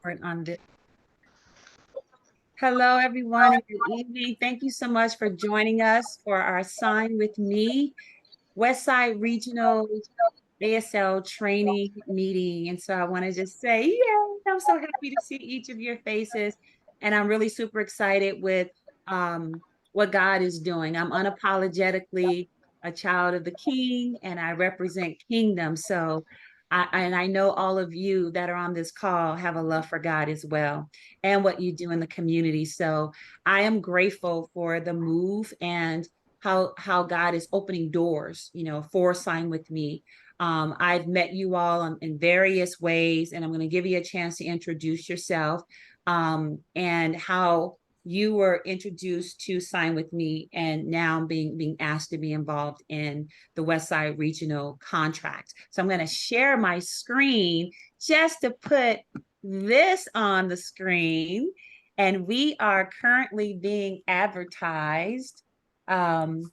On the Hello, everyone, and good evening. Thank you so much for joining us for our Sign with Me Westside Regional ASL training meeting. And so I want to just say, yeah, I'm so happy to see each of your faces. And I'm really super excited with what God is doing. I'm unapologetically a child of the King and I represent kingdom. So I know all of you that are on this call have a love for God as well and what you do in the community. So I am grateful for the move and how God is opening doors, for Sign with Me. I've met you all in various ways, and I'm going to give you a chance to introduce yourself and how you were introduced to Sign with Me, and now being asked to be involved in the West Side Regional contract. So I'm going to share my screen just to put this on the screen, and we are currently being advertised on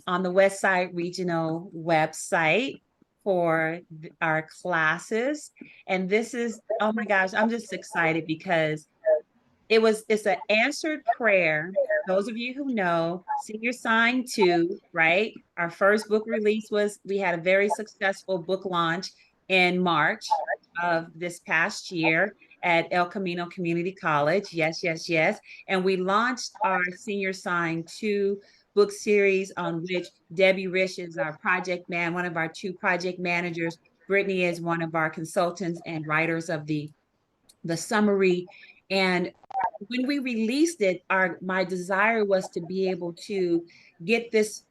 the West Side Regional website for our classes. And this is, oh my gosh, I'm just excited because it's an answered prayer. Those of you who know, Senior Sign 2, right? Our first book release we had a very successful book launch in March of this past year at El Camino Community College. Yes, yes, yes. And we launched our Senior Sign 2 book series, on which Debbie Rich is our one of our two project managers. Brittany is one of our consultants and writers of the summary. And when we released it, my desire was to be able to get this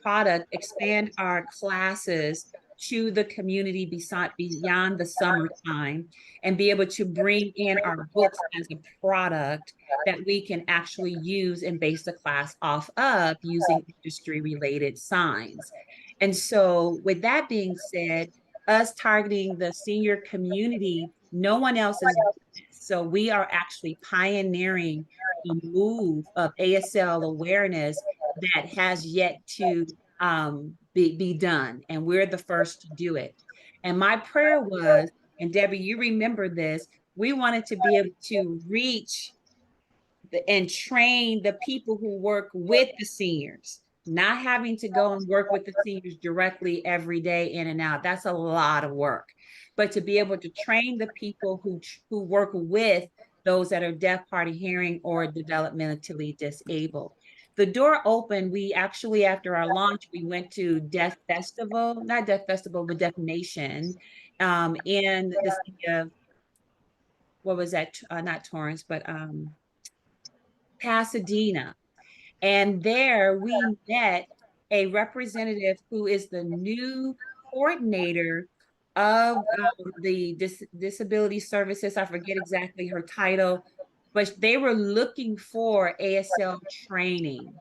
product, expand our classes to the community beyond the summertime, and be able to bring in our books as a product that we can actually use and base the class off of using industry related signs. And so with that being said, us targeting the senior community, no one else is doing this. So we are actually pioneering a move of ASL awareness that has yet to be done. And we're the first to do it. And my prayer was, and Debbie, you remember this, we wanted to be able to reach and train the people who work with the seniors, not having to go and work with the seniors directly every day in and out. That's a lot of work. But to be able to train the people who work with those that are deaf, hard of hearing, or developmentally disabled. The door opened. We actually, after our launch, we went to Deaf Festival, not Deaf Festival, but Deaf Nation, in the city of, what was that? Not Torrance, but Pasadena. And there we met a representative who is the new coordinator of the disability services. I forget exactly her title, but they were looking for ASL training.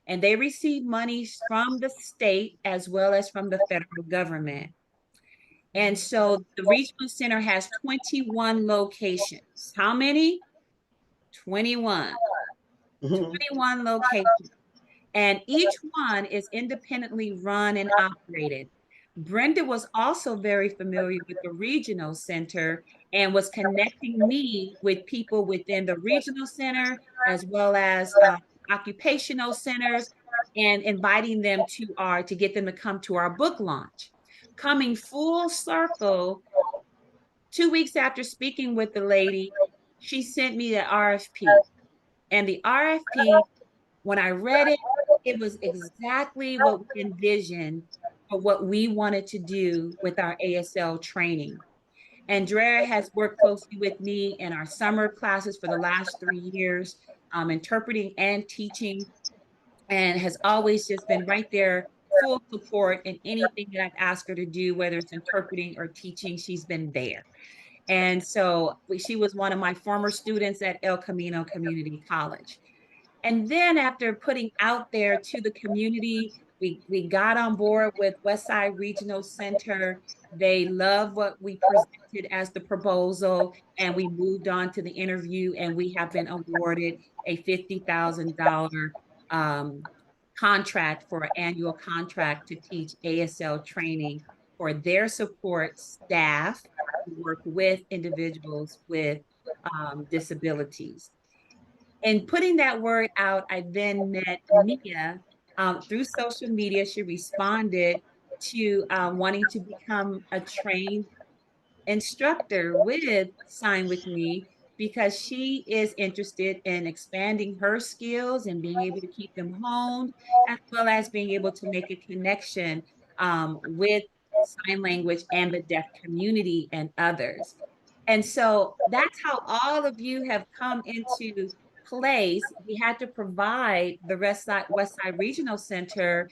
And they received money from the state as well as from the federal government. And so the regional center has 21 locations. How many? 21. 21 locations. And each one is independently run and operated. Brenda was also very familiar with the regional center and was connecting me with people within the regional center as well as occupational centers, and inviting them to get them to come to our book launch. Coming full circle, 2 weeks after speaking with the lady, she sent me the RFP. And the RFP, when I read it, it was exactly what we envisioned for what we wanted to do with our ASL training. Andrea has worked closely with me in our summer classes for the last 3 years, interpreting and teaching, and has always just been right there, full support in anything that I've asked her to do, whether it's interpreting or teaching, she's been there. And so she was one of my former students at El Camino Community College. And then after putting out there to the community, we got on board with Westside Regional Center. They love what we presented as the proposal, and we moved on to the interview, and we have been awarded a $50,000 contract for an annual contract to teach ASL training for their support staff to work with individuals with disabilities. And putting that word out, I then met Mia through social media. She responded to wanting to become a trained instructor with Sign With Me because she is interested in expanding her skills and being able to keep them honed, as well as being able to make a connection with sign language and the deaf community and others. And so that's how all of you have come into place. We had to provide the West Side Regional Center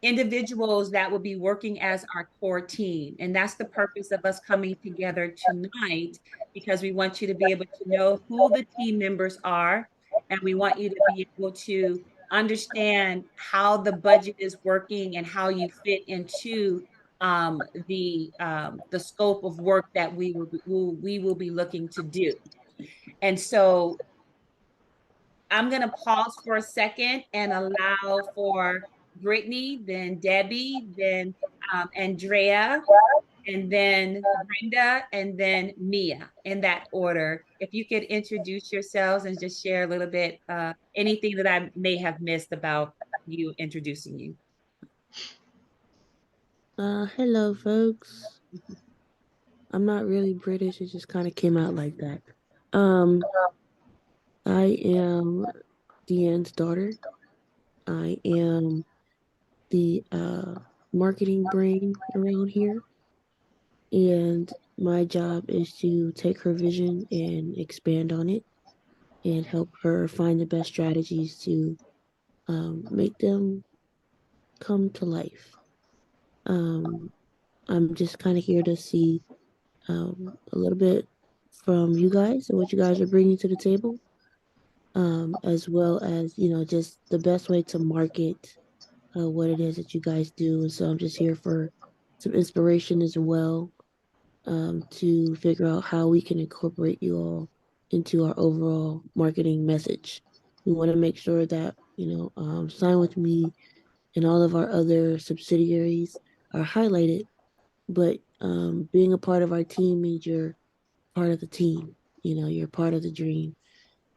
individuals that will be working as our core team. And that's the purpose of us coming together tonight, because we want you to be able to know who the team members are. And we want you to be able to understand how the budget is working and how you fit into the scope of work that we will be looking to do. And so I'm going to pause for a second and allow for Brittany, then Debbie, then Andrea, and then Brenda, and then Mia, in that order. If you could introduce yourselves and just share a little bit, anything that I may have missed about you, introducing you. Hello, folks. I'm not really British. It just kind of came out like that. Um, I am Deanne's daughter. I am the marketing brain around here, and my job is to take her vision and expand on it and help her find the best strategies to make them come to life. Um, I'm just kind of here to see a little bit from you guys and what you guys are bringing to the table, as well as, just the best way to market what it is that you guys do. And so I'm just here for some inspiration as well, to figure out how we can incorporate you all into our overall marketing message. We want to make sure that, Sign With Me and all of our other subsidiaries are highlighted, but being a part of our team means you're part of the team. You're part of the dream.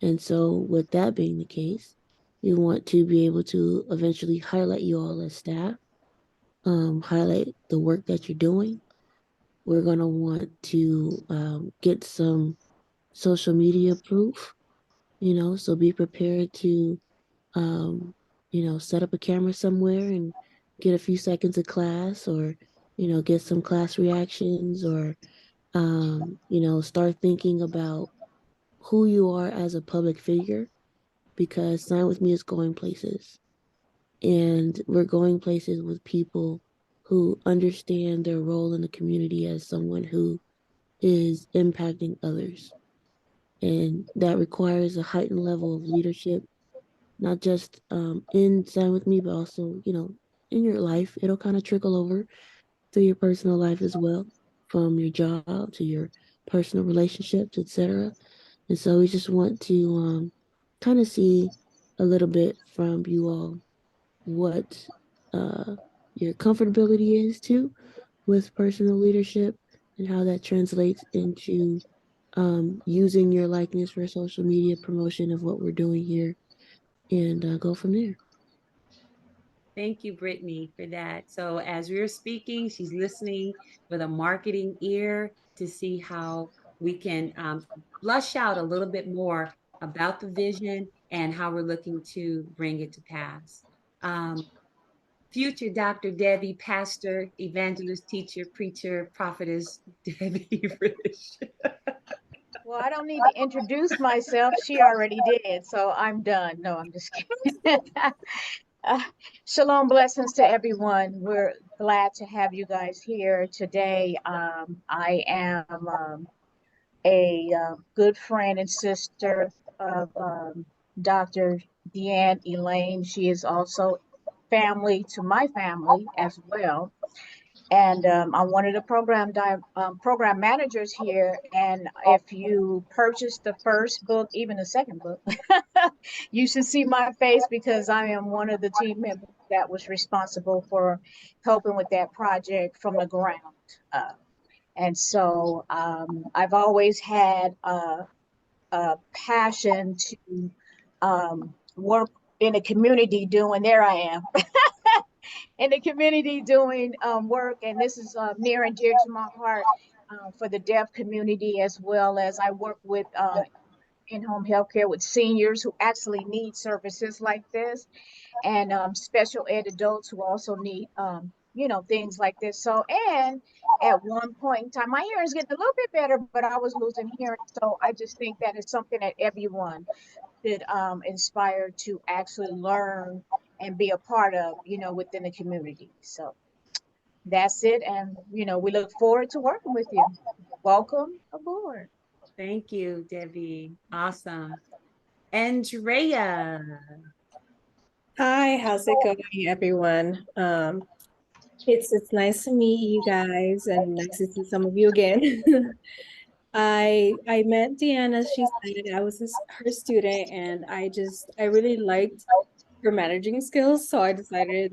And so, with that being the case, we want to be able to eventually highlight you all as staff, highlight the work that you're doing. We're going to want to get some social media proof, so be prepared to, set up a camera somewhere and get a few seconds of class, or, get some class reactions, or, start thinking about who you are as a public figure, because Sign With Me is going places. And we're going places with people who understand their role in the community as someone who is impacting others. And that requires a heightened level of leadership, not just in Sign With Me, but also, in your life. It'll kind of trickle over to your personal life as well, from your job to your personal relationships, etc. And so we just want to kind of see a little bit from you all what uh, your comfortability is too with personal leadership, and how that translates into using your likeness for social media promotion of what we're doing here, and go from there. Thank you, Brittany, for that. So as we are speaking, she's listening with a marketing ear to see how we can flush out a little bit more about the vision and how we're looking to bring it to pass. Um, Future Dr. Debbie, pastor, evangelist, teacher, preacher, prophetess, Debbie Rich. Well, I don't need to introduce myself. She already did, so I'm done. No, I'm just kidding. Uh, Shalom, blessings to everyone. We're glad to have you guys here today. I am a good friend and sister of Dr. Deanne Elaine. She is also family to my family as well. And I'm one of the program managers here. And if you purchase the first book, even the second book, you should see my face, because I am one of the team members that was responsible for helping with that project from the ground up. And so I've always had a passion to work in the community doing, there I am, in the community doing work. And this is near and dear to my heart for the deaf community, as well as I work with in-home healthcare with seniors who actually need services like this, and special ed adults who also need, things like this. So, and at one point in time, my hearing is getting a little bit better, but I was losing hearing. So I just think that is something that everyone should inspire to actually learn and be a part of, within the community. So that's it. And, we look forward to working with you. Welcome aboard. Thank you, Debbie. Awesome. Andrea. Hi, how's it going, everyone? It's nice to meet you guys and nice to see some of you again. I met Deanna, she said I was her student, and I really liked her managing skills, so I decided,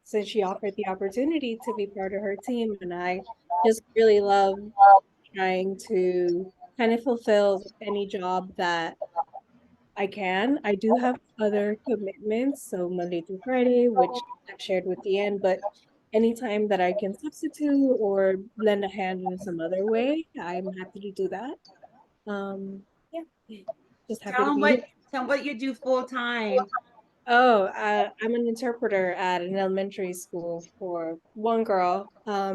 since she offered the opportunity to be part of her team, and I just really love trying to kind of fulfill any job that I can. I do have other commitments, so Monday through Friday, which I've shared with the end, but anytime that I can substitute or lend a hand in some other way, I'm happy to do that. Yeah, just happy to be here. Tell them what you do full time. Oh, I'm an interpreter at an elementary school for one girl.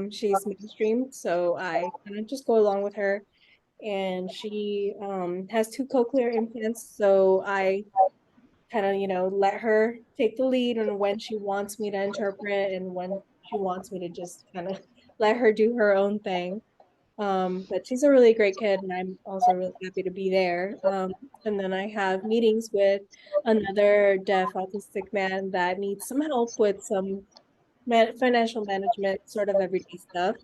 She's mainstream, so I kind of just go along with her, and she has two cochlear implants, so I kind of, let her take the lead on when she wants me to interpret and when she wants me to just kind of let her do her own thing. But she's a really great kid, and I'm also really happy to be there. And then I have meetings with another deaf autistic man that needs some help with some financial management, sort of everyday stuff,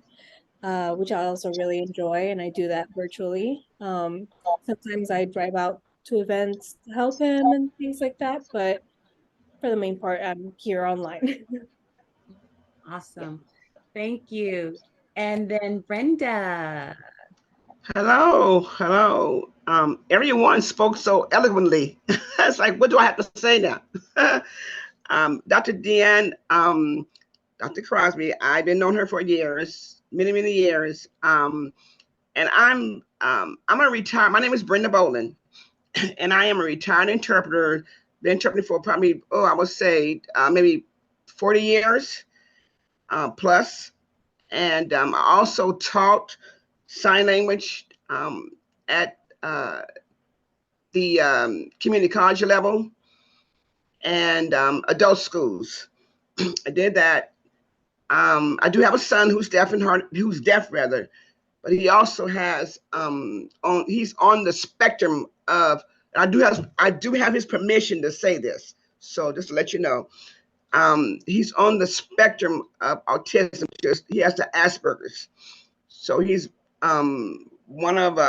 which I also really enjoy, and I do that virtually. Sometimes I drive out to events to help him and things like that, but for the main part, I'm here online. Awesome. Thank you. And then Brenda. Hello. Everyone spoke so eloquently. It's like, what do I have to say now? Dr. Deanne, Dr. Crosby, I've been known her for years, many years. And I'm a retired. My name is Brenda Boland, and I am a retired interpreter. Been interpreting for probably, I would say maybe 40 years plus. And I also taught sign language at the community college level and adult schools. I did that. I do have a son who's deaf rather, but he also has he's on the spectrum of. I do have his permission to say this, so just to let you know, he's on the spectrum of autism. He has the Asperger's, so he's one of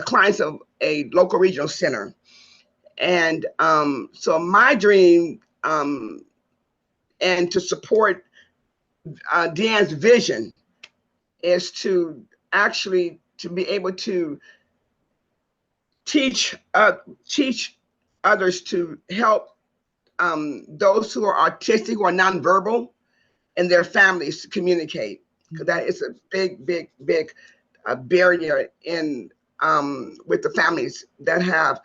clients of a local regional center. And so my dream and to support Deanne's vision is to actually to be able to teach others to help those who are autistic or nonverbal and their families to communicate, because that is a big barrier in with the families that have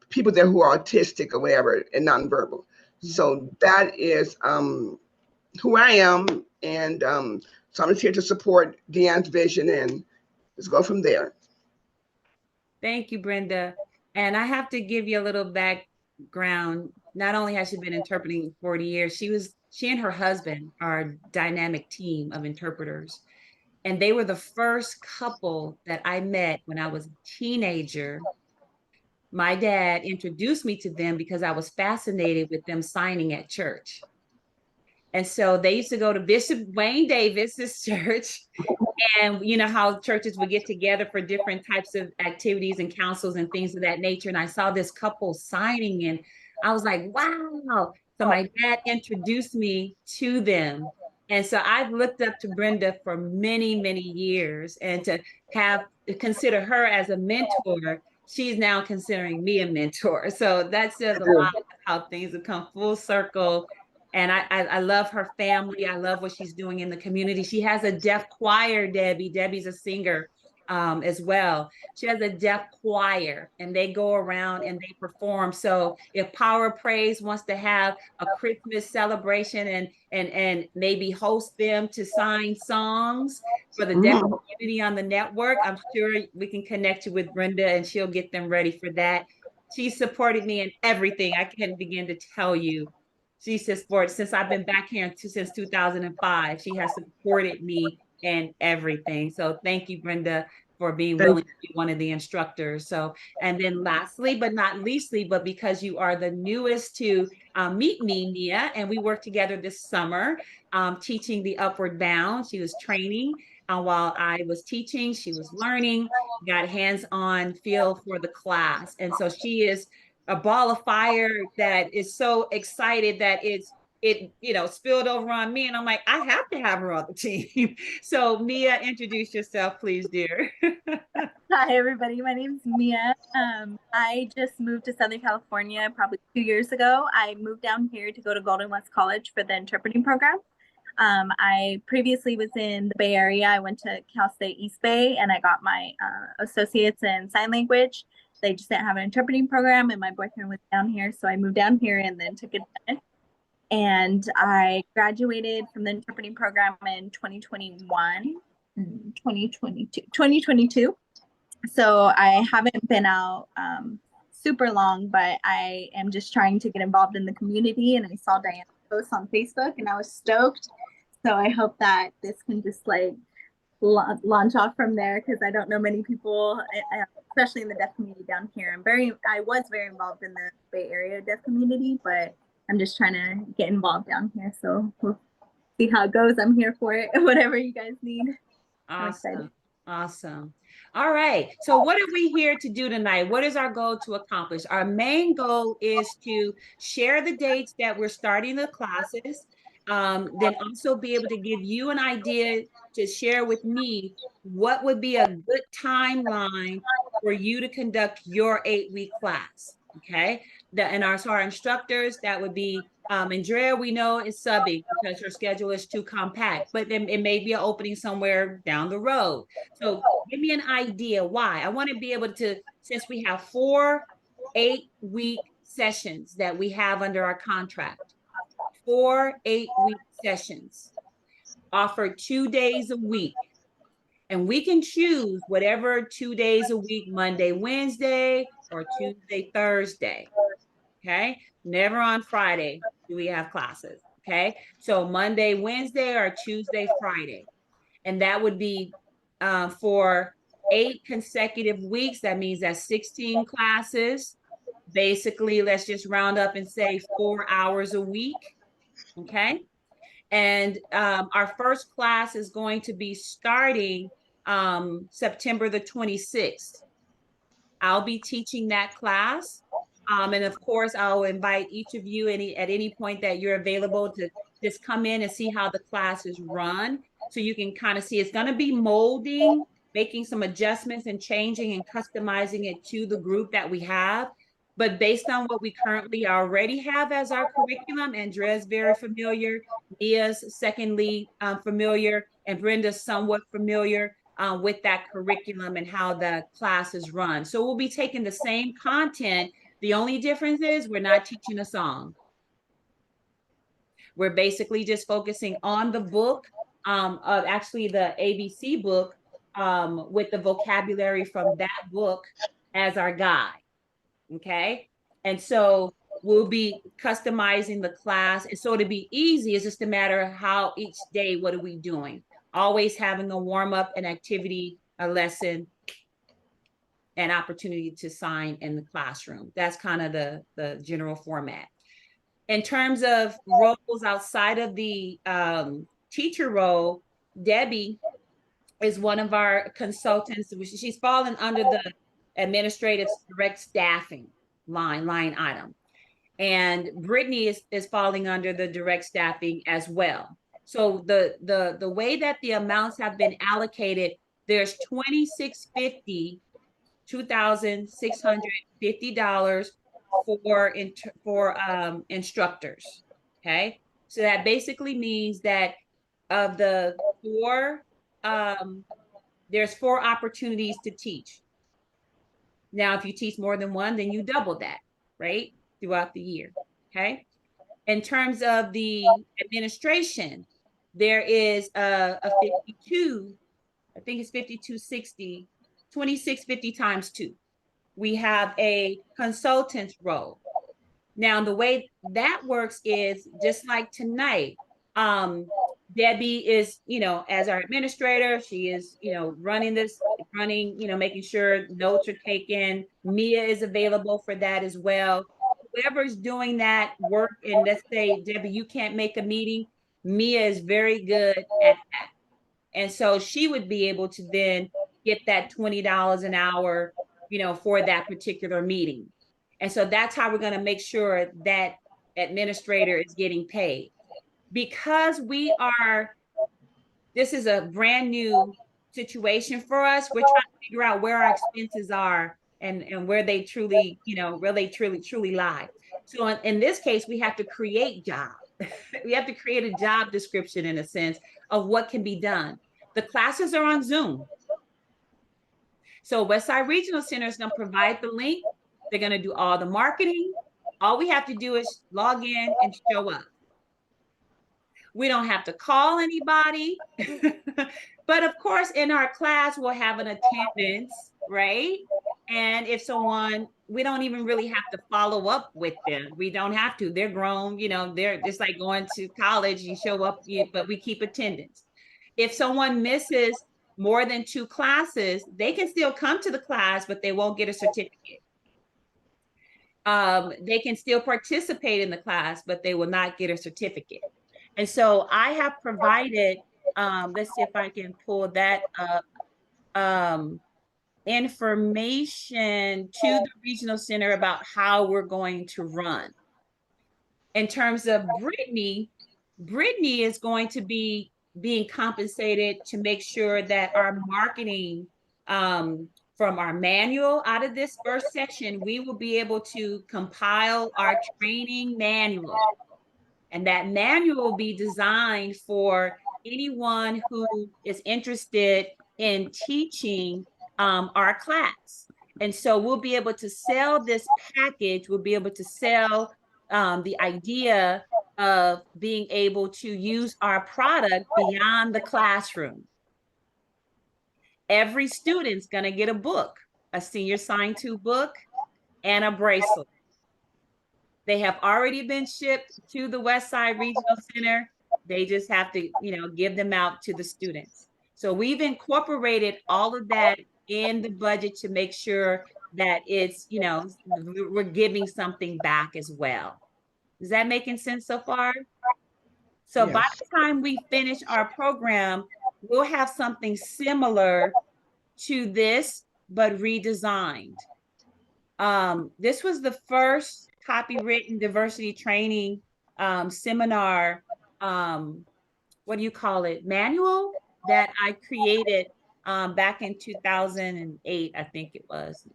people there who are autistic or whatever and nonverbal. So that is who I am, and so I'm just here to support Deanne's vision, and let's go from there. Thank you, Brenda. And I have to give you a little background. Not only has she been interpreting 40 years, she and her husband are a dynamic team of interpreters. And they were the first couple that I met when I was a teenager. My dad introduced me to them because I was fascinated with them signing at church. And so they used to go to Bishop Wayne Davis's church. And you know how churches would get together for different types of activities and councils and things of that nature. And I saw this couple signing, and I was like, wow. So my dad introduced me to them. And so I've looked up to Brenda for many, many years, and to consider her as a mentor, she's now considering me a mentor. So that says a lot of how things have come full circle. And I love her family. I love what she's doing in the community. She has a deaf choir, Debbie. Debbie's a singer as well. She has a deaf choir, and they go around and they perform. So if Power Praise wants to have a Christmas celebration and maybe host them to sign songs for the deaf community on the network, I'm sure we can connect you with Brenda and she'll get them ready for that. She supported me in everything. I can't begin to tell you. She supported since I've been back here since 2005. She has supported me in everything. So thank you, Brenda, for being willing to be one of the instructors. So, and then lastly, but not leastly, but because you are the newest to meet me, Mia, and we worked together this summer teaching the Upward Bound. She was training while I was teaching. She was learning, got hands-on feel for the class. And so she is a ball of fire that is so excited that it spilled over on me, and I'm like, I have to have her on the team. So Mia, introduce yourself, please, dear. Hi, everybody. My name is Mia. I just moved to Southern California probably 2 years ago. I moved down here to go to Golden West College for the interpreting program. I previously was in the Bay Area. I went to Cal State East Bay, and I got my associates in sign language. They just didn't have an interpreting program, and my boyfriend was down here, so I moved down here and then took advantage. And I graduated from the interpreting program in 2022. So I haven't been out super long, but I am just trying to get involved in the community. And I saw Diana's post on Facebook and I was stoked. So I hope that this can just like launch off from there, because I don't know many people, especially in the deaf community down here. I was very involved in the Bay Area deaf community, but I'm just trying to get involved down here. So we'll see how it goes. I'm here for it. Whatever you guys need. I'm excited. Awesome. All right. So what are we here to do tonight? What is our goal to accomplish? Our main goal is to share the dates that we're starting the classes. Then also be able to give you an idea to share with me what would be a good timeline for you to conduct your 8-week class. Okay. So our instructors, that would be Andrea, we know, is subbing because her schedule is too compact, but then it may be an opening somewhere down the road. So give me an idea why. I want to be able to, since we have 4 8-week sessions that we have under our contract, 4 8-week sessions offered 2 days a week. And we can choose whatever 2 days a week, Monday, Wednesday, or Tuesday, Thursday. Okay. Never on Friday do we have classes. Okay. So Monday, Wednesday, or Tuesday, Friday. And that would be for 8 consecutive weeks. That means that's 16 classes. Basically, let's just round up and say 4 hours a week. Okay. And our first class is going to be starting September the 26th. I'll be teaching that class. And of course, I'll invite each of you at any point that you're available to just come in and see how the class is run. So you can kind of see it's going to be molding, making some adjustments and changing and customizing it to the group that we have. But based on what we currently already have as our curriculum, Andrea's very familiar, Mia's secondly familiar, and Brenda's somewhat familiar with that curriculum and how the class is run. So we'll be taking the same content. The only difference is we're not teaching a song. We're basically just focusing on the book, actually the ABC book, with the vocabulary from that book as our guide. Okay. And so we'll be customizing the class. And so to be easy, it's just a matter of how each day, what are we doing? Always having a warm up, an activity, a lesson, an opportunity to sign in the classroom. That's kind of the general format. In terms of roles outside of the teacher role, Debbie is one of our consultants. She's fallen under the administrative direct staffing line item. And Brittany is falling under the direct staffing as well. So the way that the amounts have been allocated, there's $2,650 for instructors. Okay, so that basically means that of the four, there's 4 opportunities to teach. Now, if you teach more than one, then you double that, right? Throughout the year. Okay. In terms of the administration, there is a 52, I think it's 5260, 2650 times 2. We have a consultant's role. Now, the way that works is just like tonight. Debbie is, as our administrator, she is, making sure notes are taken. Mia is available for that as well. Whoever's doing that work, and let's say, Debbie, you can't make a meeting, Mia is very good at that. And so she would be able to then get that $20 an hour, for that particular meeting. And so that's how we're going to make sure that administrator is getting paid. Because this is a brand new situation for us, we're trying to figure out where our expenses are and where they truly, truly lie. So in this case, we have to create jobs. We have to create a job description in a sense of what can be done. The classes are on Zoom. So Westside Regional Center is going to provide the link. They're going to do all the marketing. All we have to do is log in and show up. We don't have to call anybody. But of course, in our class, we'll have an attendance, right? And if someone, we don't even really have to follow up with them. We don't have to. They're grown, they're just like going to college. You show up, but we keep attendance. If someone misses more than 2 classes, they can still come to the class, but they won't get a certificate. They can still participate in the class, but they will not get a certificate. And so I have provided, let's see if I can pull that up, information to the regional center about how we're going to run. In terms of Brittany is going to be being compensated to make sure that our marketing, from our manual out of this first section, we will be able to compile our training manual. And that manual will be designed for anyone who is interested in teaching our class. And so we'll be able to sell this package. We'll be able to sell the idea of being able to use our product beyond the classroom. Every student's going to get a book, a senior sign to book, and a bracelet. They have already been shipped to the Westside Regional Center. They just have to, give them out to the students. So we've incorporated all of that in the budget to make sure that it's, we're giving something back as well. Is that making sense so far? So yes. By the time we finish our program, we'll have something similar to this, but redesigned. This was the first copywritten diversity training seminar, what do you call it, manual that I created back in 2008, I think it was,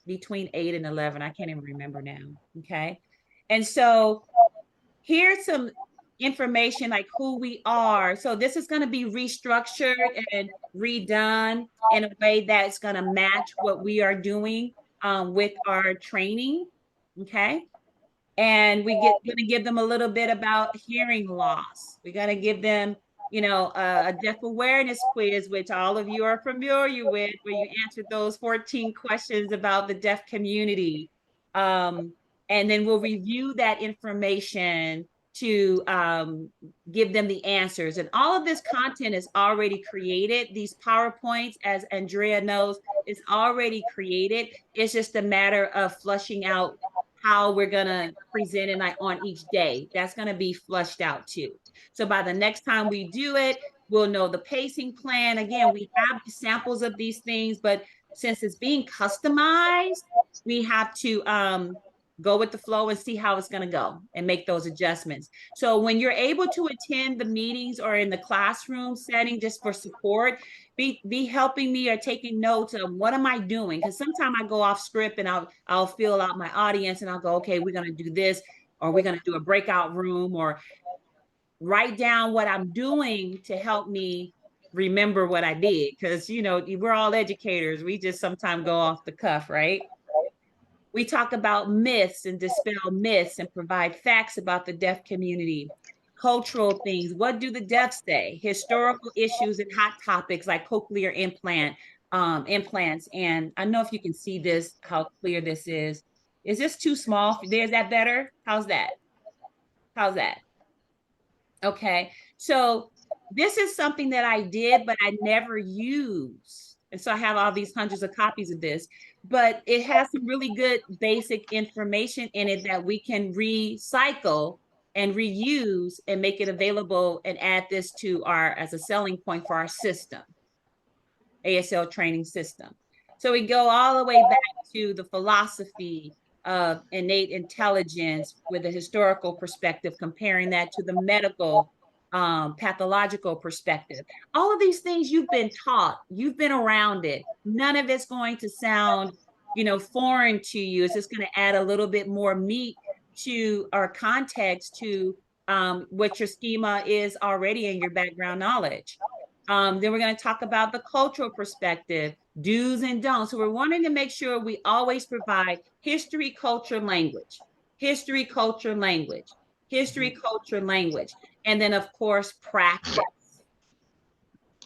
between 8 and 11. I can't even remember now. Okay. And so here's some information like who we are. So this is going to be restructured and redone in a way that's going to match what we are doing with our training. Okay. And we're going to give them a little bit about hearing loss. We're going to give them, a deaf awareness quiz, which all of you are familiar with, where you answered those 14 questions about the deaf community. And then we'll review that information to give them the answers. And all of this content is already created. These PowerPoints, as Andrea knows, is already created. It's just a matter of flushing out how we're going to present it on each day. That's going to be flushed out too. So by the next time we do it, we'll know the pacing plan. Again, we have samples of these things, but since it's being customized, we have to go with the flow and see how it's going to go and make those adjustments. So when you're able to attend the meetings or in the classroom setting just for support, be helping me or taking notes of what am I doing? Because sometimes I go off script and I'll fill out my audience and I'll go, okay, we're going to do this, or we're going to do a breakout room, or write down what I'm doing to help me remember what I did. Because, you know, we're all educators. We just sometimes go off the cuff, right? We talk about myths and dispel myths and provide facts about the deaf community, cultural things. What do the deaf say? Historical issues and hot topics like cochlear implants. And I don't know if you can see this, how clear this is. Is this too small? Is that better? How's that? How's that? Okay. So this is something that I did, but I never used. And so I have all these hundreds of copies of this, but it has some really good basic information in it that we can recycle and reuse and make it available and add this to our, as a selling point for our system, ASL training system. So we go all the way back to the philosophy of innate intelligence with a historical perspective, comparing that to the medical pathological perspective. All of these things you've been taught, you've been around it. None of it's going to sound, you know, foreign to you. It's just going to add a little bit more meat to our context to what your schema is already in your background knowledge. Then we're going to talk about the cultural perspective, do's and don'ts. So we're wanting to make sure we always provide history, culture, language, history, culture, language, history, culture, language. And then, of course, practice.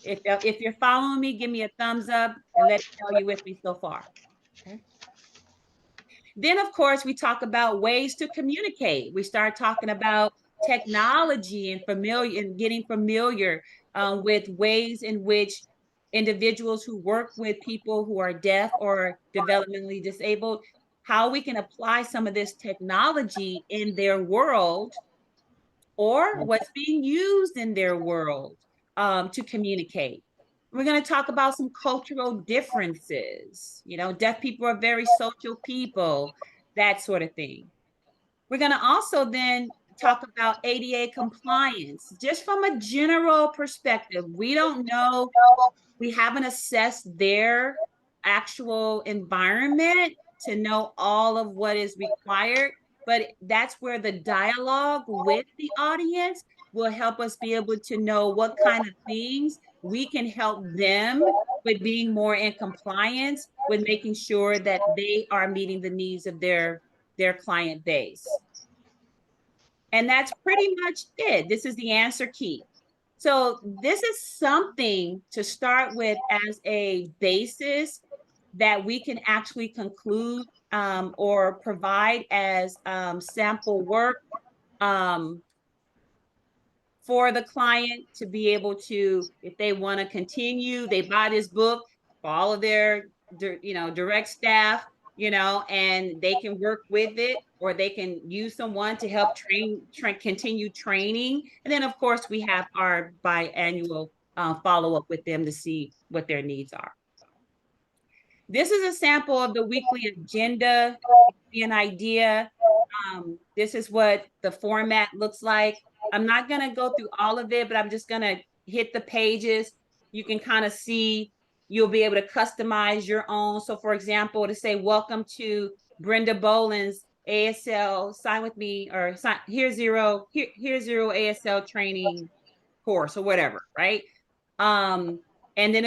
If you're following me, give me a thumbs up and let me know you're with me so far. Okay. Then, of course, we talk about ways to communicate. We start talking about technology and getting familiar with ways in which individuals who work with people who are deaf or developmentally disabled, how we can apply some of this technology in their world or what's being used in their world to communicate. We're going to talk about some cultural differences. You know, deaf people are very social people, that sort of thing. We're going to also then talk about ADA compliance, just from a general perspective. We don't know, we haven't assessed their actual environment to know all of what is required, but that's where the dialogue with the audience will help us be able to know what kind of things we can help them with being more in compliance with making sure that they are meeting the needs of their client base. And that's pretty much it. This is the answer key. So this is something to start with as a basis that we can actually conclude or provide as sample work for the client to be able to, if they want to continue, they buy this book for all of their, direct staff, and they can work with it, or they can use someone to help continue training. And then, of course, we have our biannual follow-up with them to see what their needs are. This is a sample of the weekly agenda, an idea. This is what the format looks like. I'm not going to go through all of it, but I'm just going to hit the pages. You can kind of see, you'll be able to customize your own. So for example, to say, welcome to Brenda Boland's ASL, sign with me, or sign, here's zero ASL training course or whatever, right? And then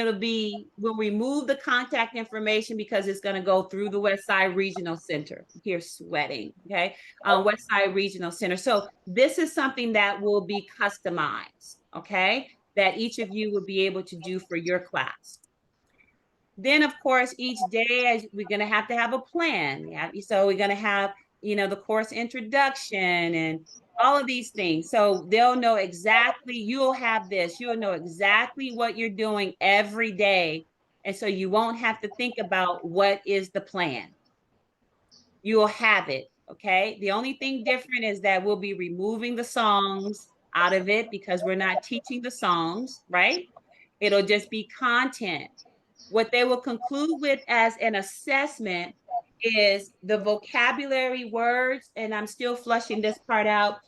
we'll remove the contact information because it's going to go through the West Side Regional Center. Here sweating, okay? West Side Regional Center. So this is something that will be customized, okay? That each of you will be able to do for your class. Then, of course, each day we're going to have a plan. Yeah? So we're going to have, the course introduction and all of these things. So they'll know exactly, you'll know exactly what you're doing every day. And so you won't have to think about what is the plan. You'll have it, okay? The only thing different is that we'll be removing the songs out of it because we're not teaching the songs, right? It'll just be content. What they will conclude with as an assessment is the vocabulary words, and I'm still flushing this part out.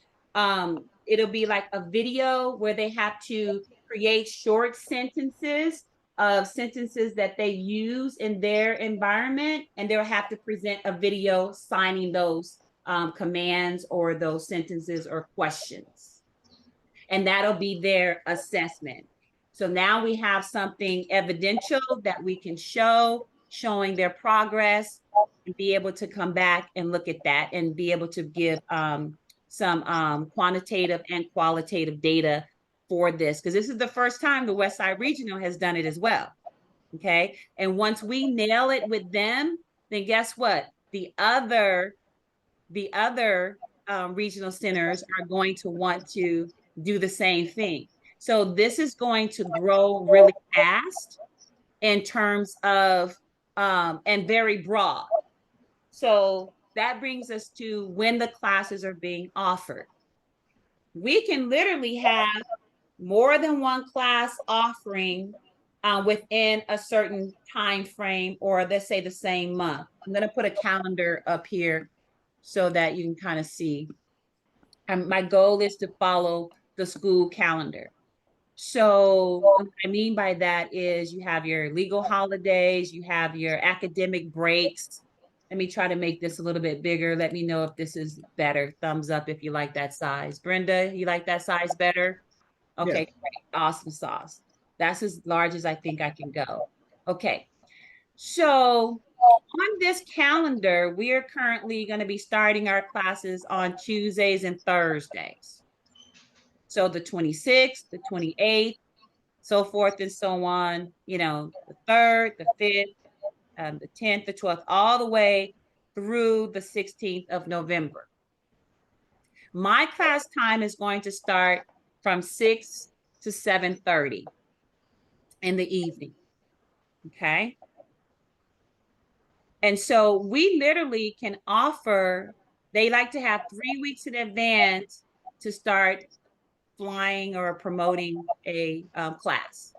It'll be like a video where they have to create short sentences of sentences that they use in their environment, and they'll have to present a video signing those commands or those sentences or questions. And that'll be their assessment. So now we have something evidential that we can show, showing their progress, and be able to come back and look at that and be able to give some quantitative and qualitative data for this, because this is the first time the West Side Regional has done it as well. Okay. And once we nail it with them, then guess what? The other regional centers are going to want to do the same thing. So this is going to grow really fast in terms of and very broad. So that brings us to when the classes are being offered. We can literally have more than one class offering within a certain time frame, or let's say the same month. I'm going to put a calendar up here so that you can kind of see. My goal is to follow the school calendar. So what I mean by that is you have your legal holidays, you have your academic breaks. Let me try to make this a little bit bigger. Let me know if this is better. Thumbs up if you like that size. Brenda, you like that size better? Okay, Yes. great. Awesome sauce. That's as large as I think I can go. Okay. So on this calendar, we are currently going to be starting our classes on Tuesdays and Thursdays. So the 26th, the 28th, so forth and so on, you know, the 3rd, the 5th, the 10th, the 12th, all the way through the 16th of November. My class time is going to start from 6 to 7:30 in the evening. Okay. And so we literally can offer, they like to have 3 weeks in advance to start flying or promoting a class.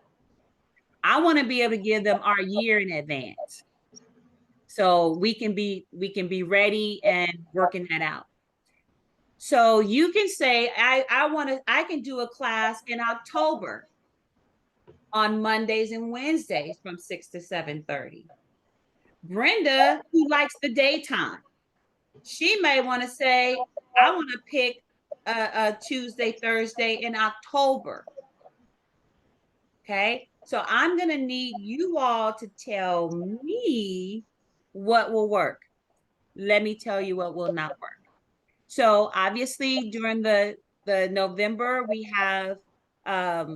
I want to be able to give them our year in advance, so we can be ready and working that out. So you can say, I can do a class in October on Mondays and Wednesdays from 6 to 7:30. Brenda, who likes the daytime, she may want to say, I want to pick a Tuesday, Thursday in October. Okay. So I'm going to need you all to tell me what will work. Let me tell you what will not work. So obviously during the November, we have, what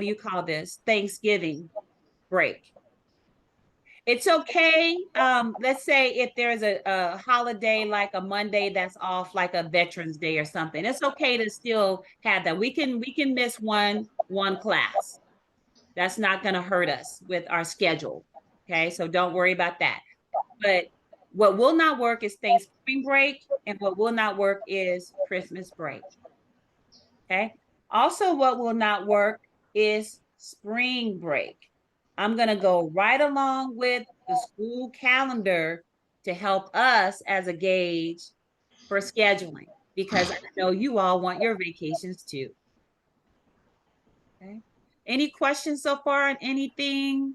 do you call this? Thanksgiving break. It's okay. Let's say if there's a holiday like a Monday that's off, like a Veterans Day or something, it's okay to still have that. We can miss one class. That's not going to hurt us with our schedule. Okay, so don't worry about that. But what will not work is Thanksgiving break, and what will not work is Christmas break. Okay. Also, what will not work is spring break. I'm going to go right along with the school calendar to help us as a gauge for scheduling, because I know you all want your vacations too. Okay. Any questions so far on anything?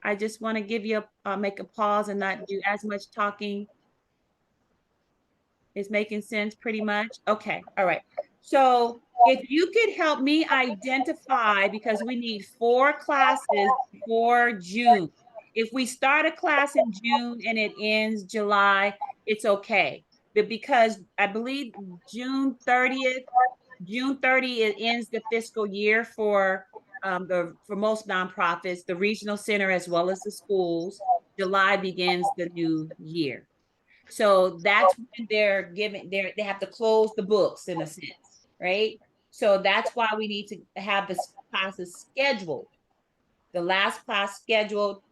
I just want to give you make a pause and not do as much talking. It's making sense pretty much? Okay. All right. So if you could help me identify, because we need 4 classes for June. If we start a class in June and it ends July, it's okay. But because I believe June 30th, it ends the fiscal year for most nonprofits, the regional center as well as the schools. July begins the new year. So that's when they have to close the books in a sense, right? So that's why we need to have the classes scheduled. The last class scheduled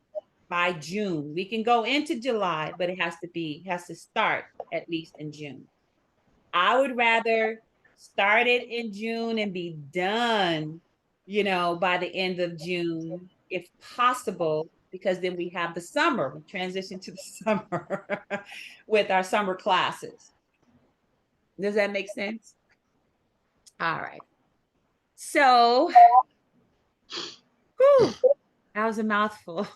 by June. We can go into July, but it has to start at least in June. I would rather start it in June and be done, by the end of June, if possible, because then we have the summer, we transition to the summer with our summer classes. Does that make sense? All right. So, whew, that was a mouthful.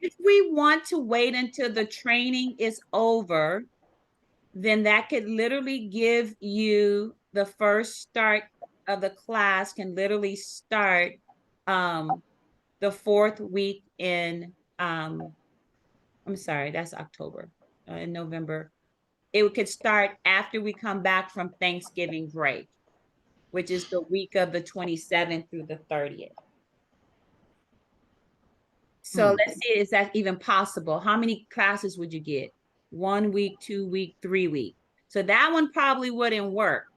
If we want to wait until the training is over, then that could literally give you the first start of the class can literally start the 4th week in I'm sorry, that's October. In November. It could start after we come back from Thanksgiving break, which is the week of the 27th through the 30th. So let's see, is that even possible? How many classes would you get? 1 week, 2 week, 3 week. So that one probably wouldn't work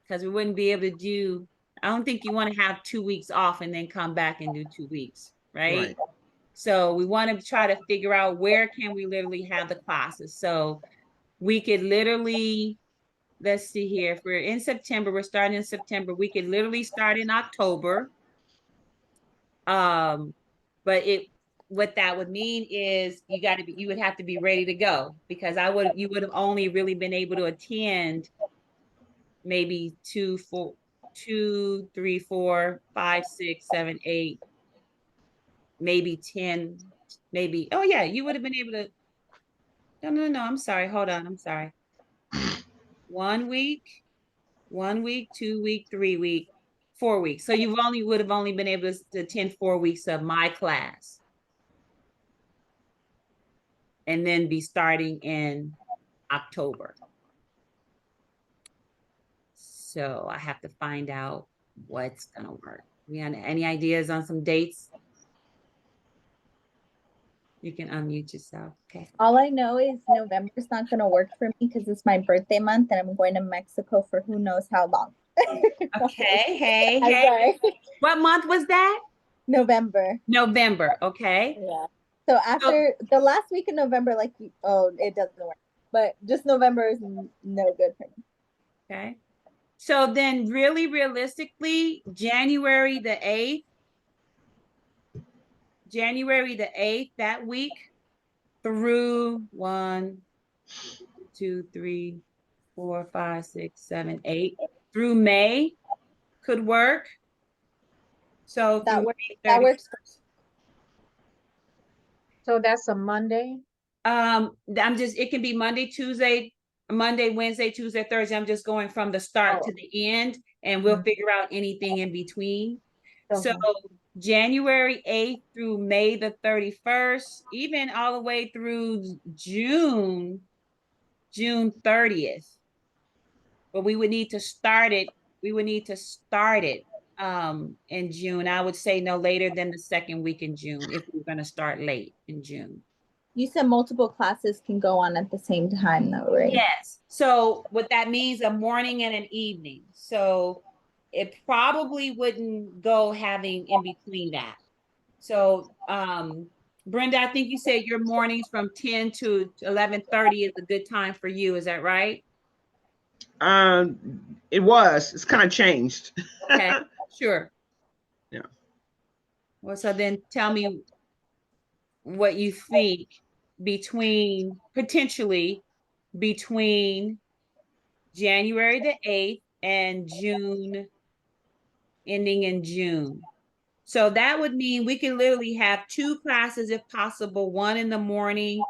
because we wouldn't be able to do, I don't think you want to have 2 weeks off and then come back and do 2 weeks, right? So we want to try to figure out where can we literally have the classes. So we could literally, let's see here, if we're in September, we're starting in September, we could literally start in October. But what that would mean is you would have to be ready to go, because you would have only really been able to attend maybe 2, 3, 4, 5, 6, 7, 8, maybe 10, maybe. Oh yeah, you would have been able to. No, I'm sorry. Hold on. I'm sorry. 1 week, 1 week, 2 week, 3 week, 4 weeks. So you would have only been able to attend 4 weeks of my class. And then be starting in October. So I have to find out what's gonna work. Any ideas on some dates? You can unmute yourself. Okay. All I know is November's not going to work for me because it's my birthday month and I'm going to Mexico for who knows how long. Okay. Hey. I'm sorry. What month was that? November. November. Okay. Yeah. So after the last week in November, it doesn't work. But just November is no good for me. Okay. So then really realistically, January the 8th, that week through 1, 2, 3, 4, 5, 6, 7, 8 through May could work. So that works. So that's a Monday. It can be Monday, Wednesday, Tuesday, Thursday. I'm just going from the start to the end, and we'll figure out anything in between. Okay. So January 8th through May the 31st, even all the way through June 30th. But we would need to start it. In June. I would say no later than the 2nd week in June if we're going to start late in June. You said multiple classes can go on at the same time though, right? Yes. So what that means, a morning and an evening. So it probably wouldn't go having in between that. So Brenda, I think you said your mornings from 10 to 11:30 is a good time for you. Is that right? It's kind of changed. Okay, sure. Yeah. Well, so then tell me what you think potentially between January the 8th and June, ending in June. So that would mean we could literally have 2 classes if possible, 1 in the morning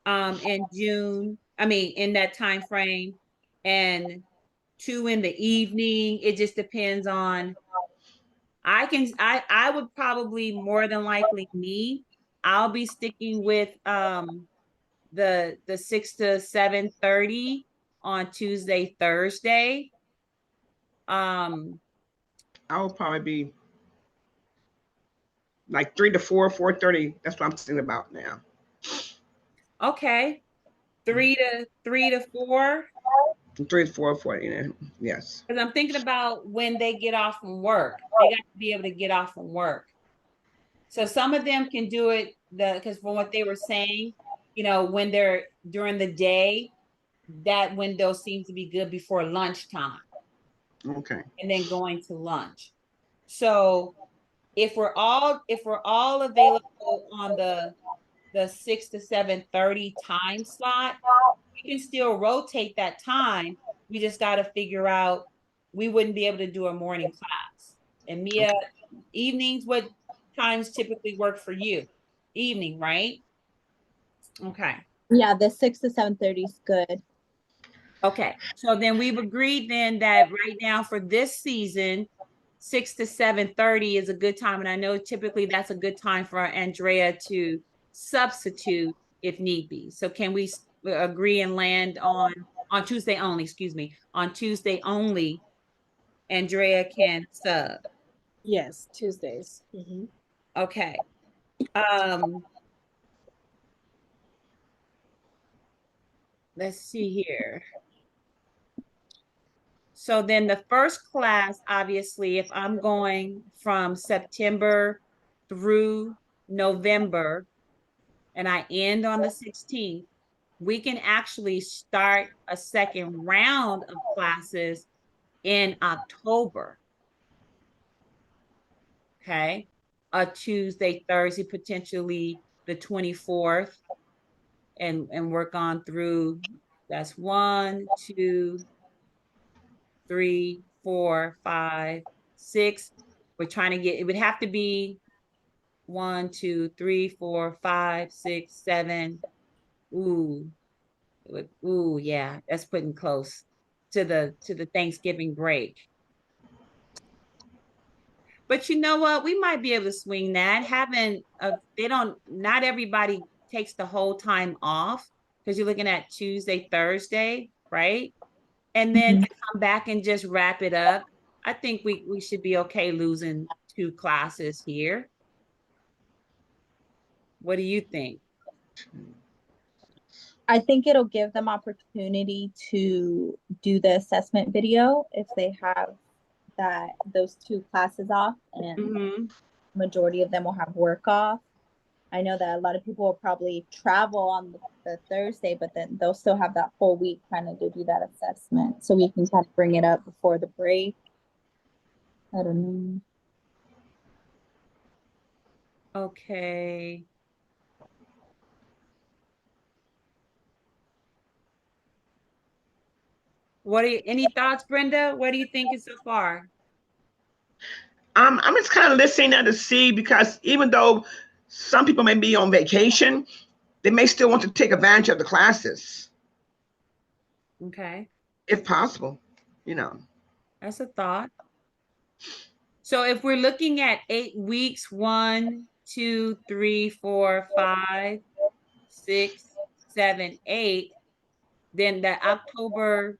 in June, in that time frame, and 2 in the evening. It just depends on, I would probably more than likely I'll be sticking with the 6 to 7:30 on Tuesday, Thursday. I will probably be like 3 to 4, 4:30. That's what I'm thinking about now. Okay. 3 to 4. 3 to 4, 40. Yes. Because I'm thinking about when they get off from work. They got to be able to get off from work. So some of them can do it because from what they were saying, when they're during the day, that window seems to be good before lunchtime. Okay. And then going to lunch. So if we're all available on the 6 to 7:30 time slot, we can still rotate that time. We just got to figure out, we wouldn't be able to do a morning class. And Mia, evenings, what times typically work for you? Evening, right? Okay. Yeah, the 6 to 7:30 is good. Okay. So then we've agreed then that right now for this season, 6 to 7:30 is a good time. And I know typically that's a good time for Andrea to substitute if need be. So can we agree and land on Tuesday only, excuse me, on Tuesday only, Andrea can sub. Yes, Tuesdays. Okay. Let's see here. So then the first class, obviously, if I'm going from September through November and I end on the 16th, we can actually start a second round of classes in October. Okay. A Tuesday, Thursday, potentially the 24th, and work on through, that's 1, 2, 3, 4, 5, 6. We're trying to get, it would have to be 1, 2, 3, 4, 5, 6, 7. Ooh, ooh, yeah, that's putting close to the Thanksgiving break. But you know what? We might be able to swing that. Not everybody takes the whole time off, because you're looking at Tuesday, Thursday, right? And then to come back and just wrap it up. I think we should be okay losing 2 classes here. What do you think? I think it'll give them opportunity to do the assessment video if they have those 2 classes off, and majority of them will have work off. I know that a lot of people will probably travel on the Thursday, but then they'll still have that whole week kind of to do that assessment. So we can kind of bring it up before the break. I don't know. Okay. Any thoughts, Brenda? What are you thinking so far? I'm just kind of listening to see, because even though some people may be on vacation, they may still want to take advantage of the classes. Okay. If possible, That's a thought. So if we're looking at 8 weeks, 1, 2, 3, 4, 5, 6, 7, 8, then the October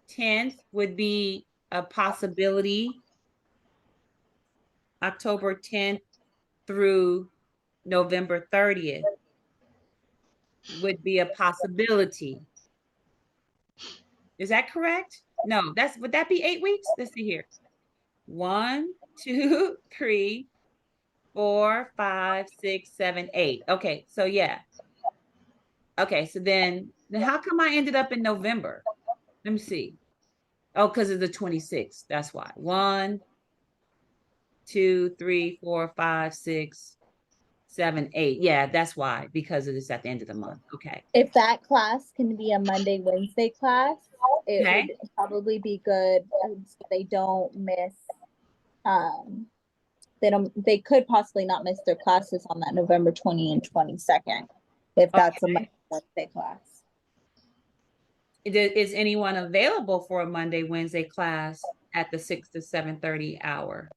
10th would be a possibility. October 10th through November 30th would be a possibility. Is that correct? No, would that be 8 weeks? Let's see here. 1, 2, 3, 4, 5, 6, 7, 8. Okay, so yeah. Okay, so then how come I ended up in November? Let me see. Oh, because of the 26th. That's why. 1, 2, 3, 4, 5, 6, 7, 8. Yeah, that's why, because it is at the end of the month. Okay. If that class can be a Monday, Wednesday class, it would probably be good, so they don't miss. They could possibly not miss their classes on that November 20 and 22nd, if that's a Monday, Wednesday class. Is anyone available for a Monday, Wednesday class at the 6 to 7:30 hour?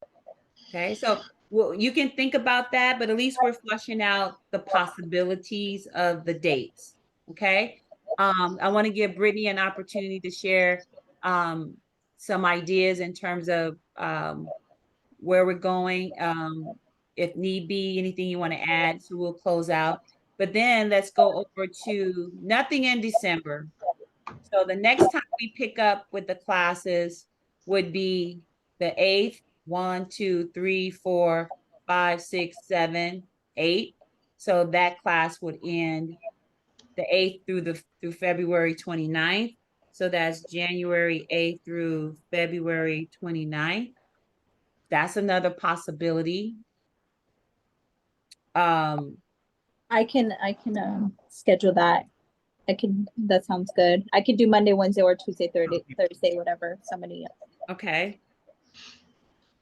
Okay, so you can think about that, but at least we're flushing out the possibilities of the dates. Okay. I want to give Brittany an opportunity to share some ideas in terms of where we're going. If need be, anything you want to add, so we'll close out. But then let's go over to nothing in December. So the next time we pick up with the classes would be the 8th, 1, 2, 3, 4, 5, 6, 7, 8. So that class would end the 8th through February 29th. So that's January 8th through February 29th. That's another possibility. I can schedule that. That sounds good. I could do Monday, Wednesday, or Tuesday, Thursday, whatever. Somebody else, Okay.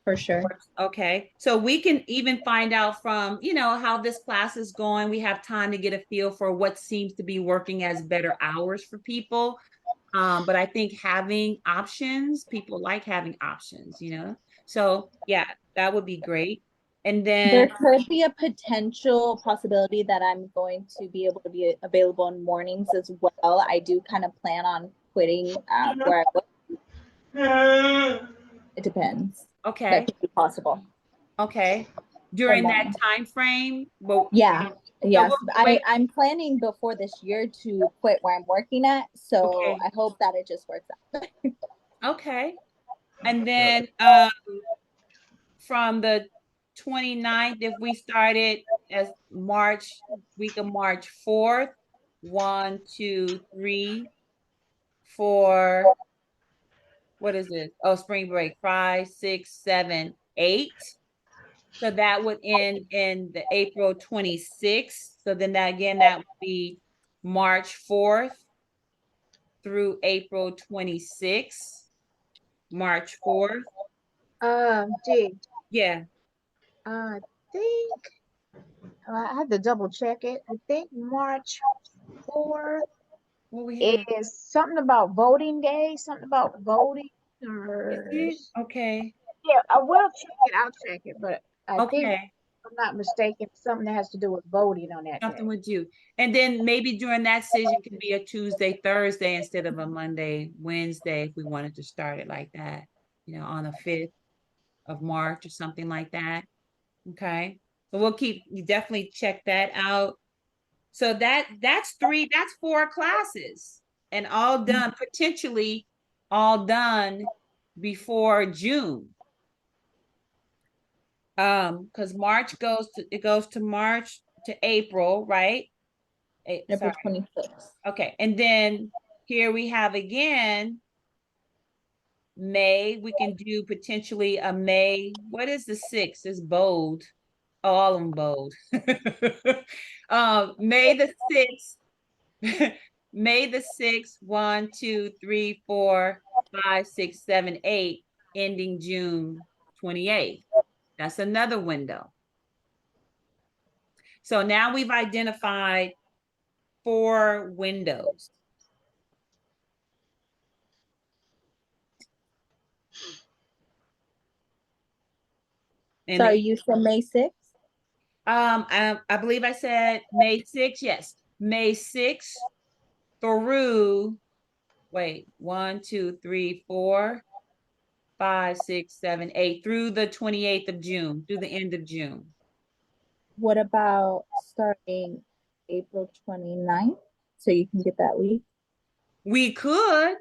for sure. Okay. So we can even find out from, how this class is going. We have time to get a feel for what seems to be working as better hours for people. But I think having options, people like having options, So yeah, that would be great. And There then, could be a potential possibility that I'm going to be able to be available in mornings as well. I do kind of plan on quitting where I work. It depends. okay, That could be possible. okay. In During the that morning. time frame, well, Yeah. so Yes. wait, I'm planning before this year to quit where I'm working at. So okay, I hope that it just works out. okay. And then from the 29th, if we started as week of March 4th, 1, 2, 3, 4, what is this? Oh, spring break, 5, 6, 7, 8. So that would end in the April 26th. So then that would be March 4th through April 26th. March 4th. Gee, Yeah. I think I have to double check it. I think March 4th What we have? is something about voting day, something about voting Is or it? Okay. yeah, I will check it. I'll check it, but I think Okay. if I'm not mistaken, something that has to do with voting on that Something day. with you. And then maybe during that season could be a Tuesday, Thursday instead of a Monday, Wednesday, if we wanted to start it like that, on the 5th of March or something like that. Okay. So you definitely check that out. So that's 4 classes and all done, potentially all done before June. Because it goes to March to April, right? April Sorry. 26th. Okay. And then here we have again May. We can do potentially a May. What is the 6th? It's bold. Oh, all of them bold. May the 6th. May the 6th, 1, 2, 3, 4, 5, 6, 7, 8, ending June 28th. That's another window. So now we've identified 4 windows. And Sorry, you said May 6th? I believe I said May 6th. Yes, May 6th through, wait, 1, 2, 3, 4, 5, 6, 7, 8, through the 28th of June, through the end of June. What about starting April 29th? So you can get that week? We could.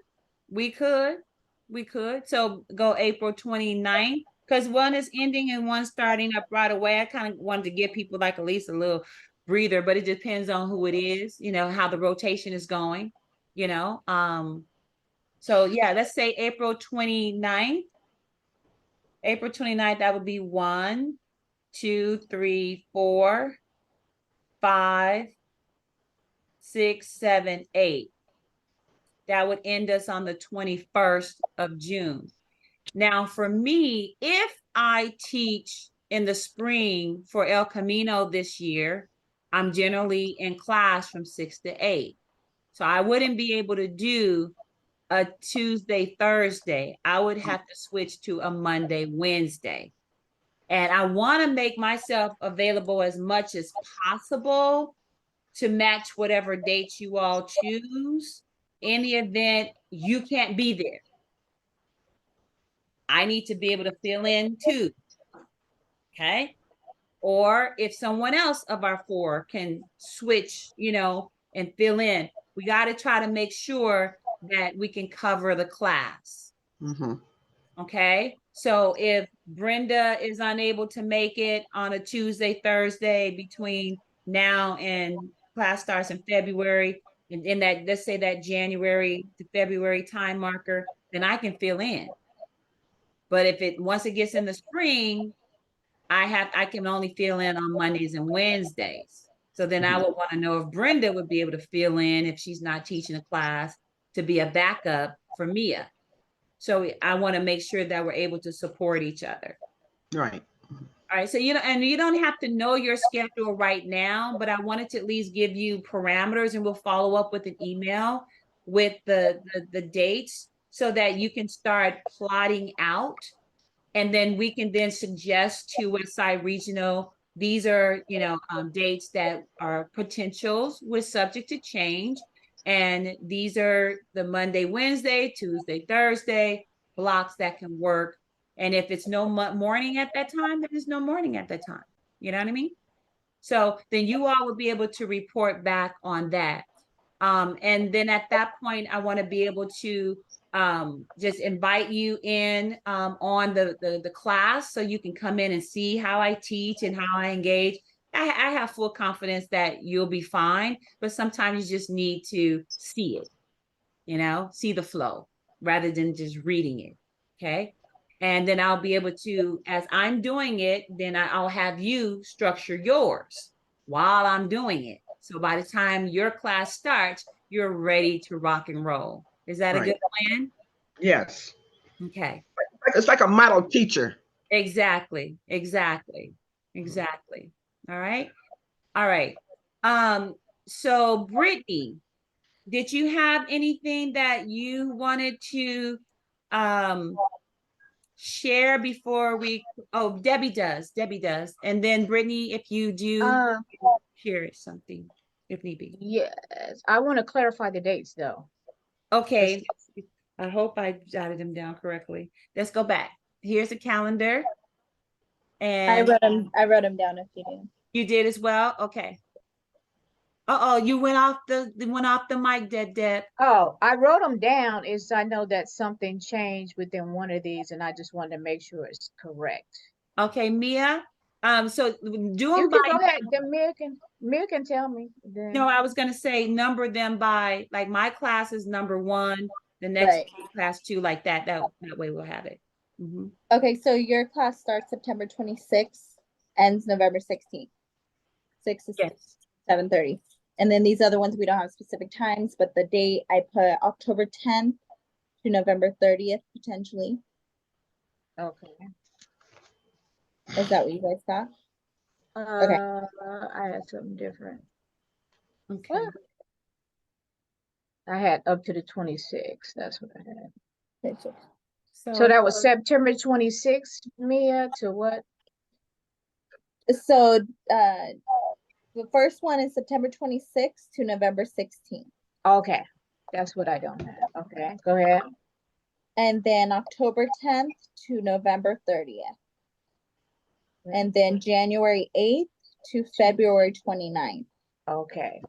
So go April 29th, because one is ending and one starting up right away. I kind of wanted to give people like at least a little breather, but it depends on who it is, how the rotation is going, you know. So yeah, let's say April 29th. April 29th, that would be 1, 2, 3, 4, 5, 6, 7, 8. That would end us on the 21st of June. Now, for me, if I teach in the spring for El Camino this year, I'm generally in class from 6 to 8. So I wouldn't be able to do a Tuesday, Thursday. I would have to switch to a Monday, Wednesday. And I want to make myself available as much as possible to match whatever dates you all choose. In the event you can't be there, I need to be able to fill in too. Okay. Or if someone else of our 4 can switch, and fill in, we got to try to make sure that we can cover the class. Mm-hmm. Okay. So if Brenda is unable to make it on a Tuesday, Thursday between now and class starts in February, and in that, let's say that January to February time marker, then I can fill in. But once it gets in the spring, I can only fill in on Mondays and Wednesdays. So then I would want to know if Brenda would be able to fill in if she's not teaching a class to be a backup for Mia. So I want to make sure that we're able to support each other. Right. All right. So, and you don't have to know your schedule right now, but I wanted to at least give you parameters, and we'll follow up with an email with the dates so that you can start plotting out. And then we can then suggest to Westside Regional, these are, dates that are potentials with subject to change. And these are the Monday, Wednesday, Tuesday, Thursday blocks that can work. And if it's no morning at that time, then there's no morning at that time. You know what I mean? So then you all will be able to report back on that. And then at that point, I want to be able to just invite you in on the class so you can come in and see how I teach and how I engage. I have full confidence that you'll be fine, but sometimes you just need to see it, see the flow rather than just reading it. Okay. And then I'll be able to, as I'm doing it, then I'll have you structure yours while I'm doing it. So by the time your class starts, you're ready to rock and roll. Is that a good plan? Yes. Okay. It's like a model teacher. Exactly. All right. All right. So Brittany, did you have anything that you wanted to share before Debbie does. And then Brittany, if you do share something, if need be. Yes, I want to clarify the dates though. Okay. I hope I jotted them down correctly. Let's go back. Here's a calendar. And I wrote them down if you did. You did as well? Okay. Uh-oh, you went off the mic, Deb. Oh, I wrote them down. I know that something changed within one of these, and I just wanted to make sure it's correct. Okay, Mia. So do them You by. can go ahead. Mia can tell me. Then. No, I was gonna say number them by, like, my class is number 1, the next class 2, like that. That way we'll have it. Mm-hmm. Okay, so your class starts September 26th, ends November 16th. 6 to 7:30. And then these other ones, we don't have specific times, but the date I put October 10th to November 30th, potentially. Okay. Is that what you guys got? Okay. I had something different. Okay. What? I had up to the 26th. That's what I had. So that was September 26th, Mia, to what? So the first one is September 26th to November 16th. Okay. That's what I don't have. Okay. Go ahead. And then October 10th to November 30th. And then January 8th to February 29th. Okay.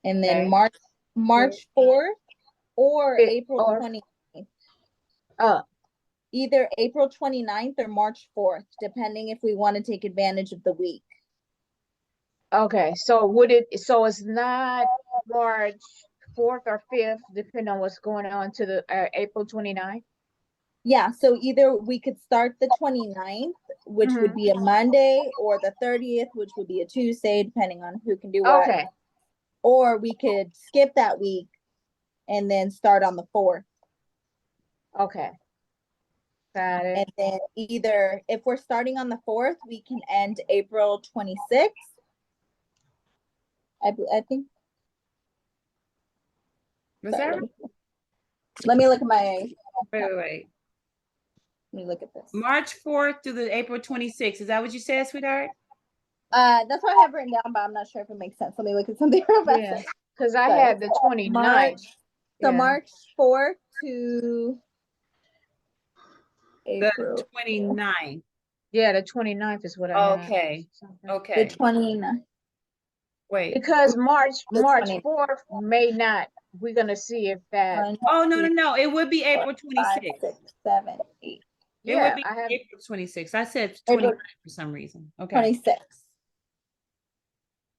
And then March 4th or April 29th. Either April 29th or March 4th, depending if we want to take advantage of the week. Okay, so it's not March 4th or 5th, depending on what's going on, to the April 29th? Yeah, so either we could start the 29th, which would be a Monday, or the 30th, which would be a Tuesday, depending on who can do what. Okay. Or we could skip that week and then start on the 4th. Okay. Got it. And then either, if we're starting on the 4th, we can end April 26th. I think. Was that right? Let me look at my. Wait. Let me look at this. March 4th to the April 26th. Is that what you said, sweetheart? That's what I have written down, but I'm not sure if it makes sense. Let me look at something real fast. Yeah, because I had the 29th. So March 4th to April. The 29th. Yeah, the 29th is what I had. Okay. The 29th. Wait. Because March 4th may not. We're gonna see if that. Oh, no. It would be April 26th. 5, 6, 7, 8. It would be April 26th. I said 29th for some reason. Okay. 26.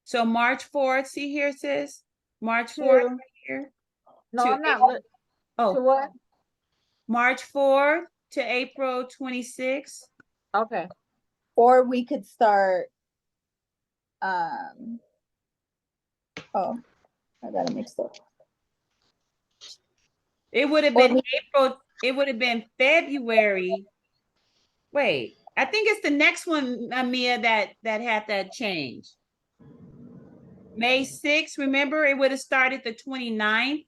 So March 4th, see here, sis? March 4th right here. No, I'm not. Oh, to what? March 4th to April 26th. Okay. Or we could start, oh, I got it mixed up. It would have Or been April. It would have been February. Wait, I think it's the next one, Mia, that had that change. May 6th, remember it would have started the 29th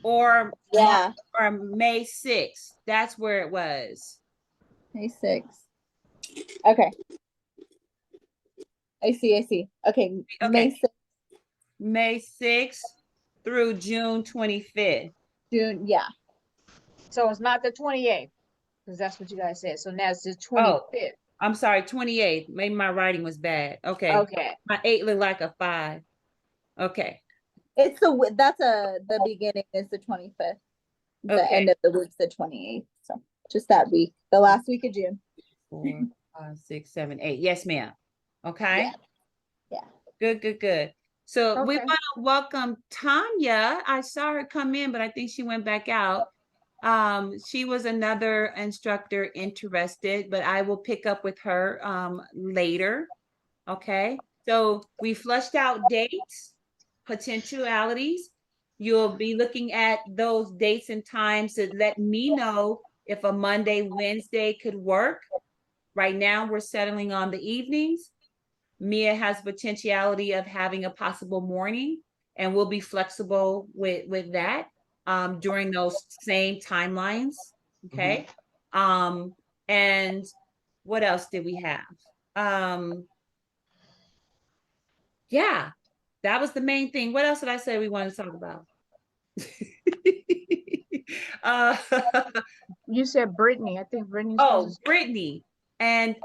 or Yeah, or May 6th. That's where it was. May 6th. Okay. I see. Okay, May Okay. 6th, May 6th through June 25th. June, yeah. So it's not the 28th, because that's what you guys said. So now it's the Oh, 25th. I'm sorry, 28th. Maybe my writing was bad. Okay. Okay. My 8 looked like a 5. Okay. It's the beginning is the 25th. The Okay. end of the week's the 28th. So just that week, the last week of June. 4, 5, 6, 7, 8. Yes, ma'am. Okay. Yeah. Good. So we Okay. want to welcome Tanya. I saw her come in, but I think she went back out. She was another instructor interested, but I will pick up with her later. Okay. So we flushed out dates, potentialities. You'll be looking at those dates and times to let me know if a Monday, Wednesday could work. Right now, we're settling on the evenings. Mia has potentiality of having a possible morning, and we'll be flexible with that during those same timelines. Okay. And what else did we have? Yeah, that was the main thing. What else did I say we wanted to talk about? uh, You said Brittany. I think Brittany's oh, supposed to. Brittany. And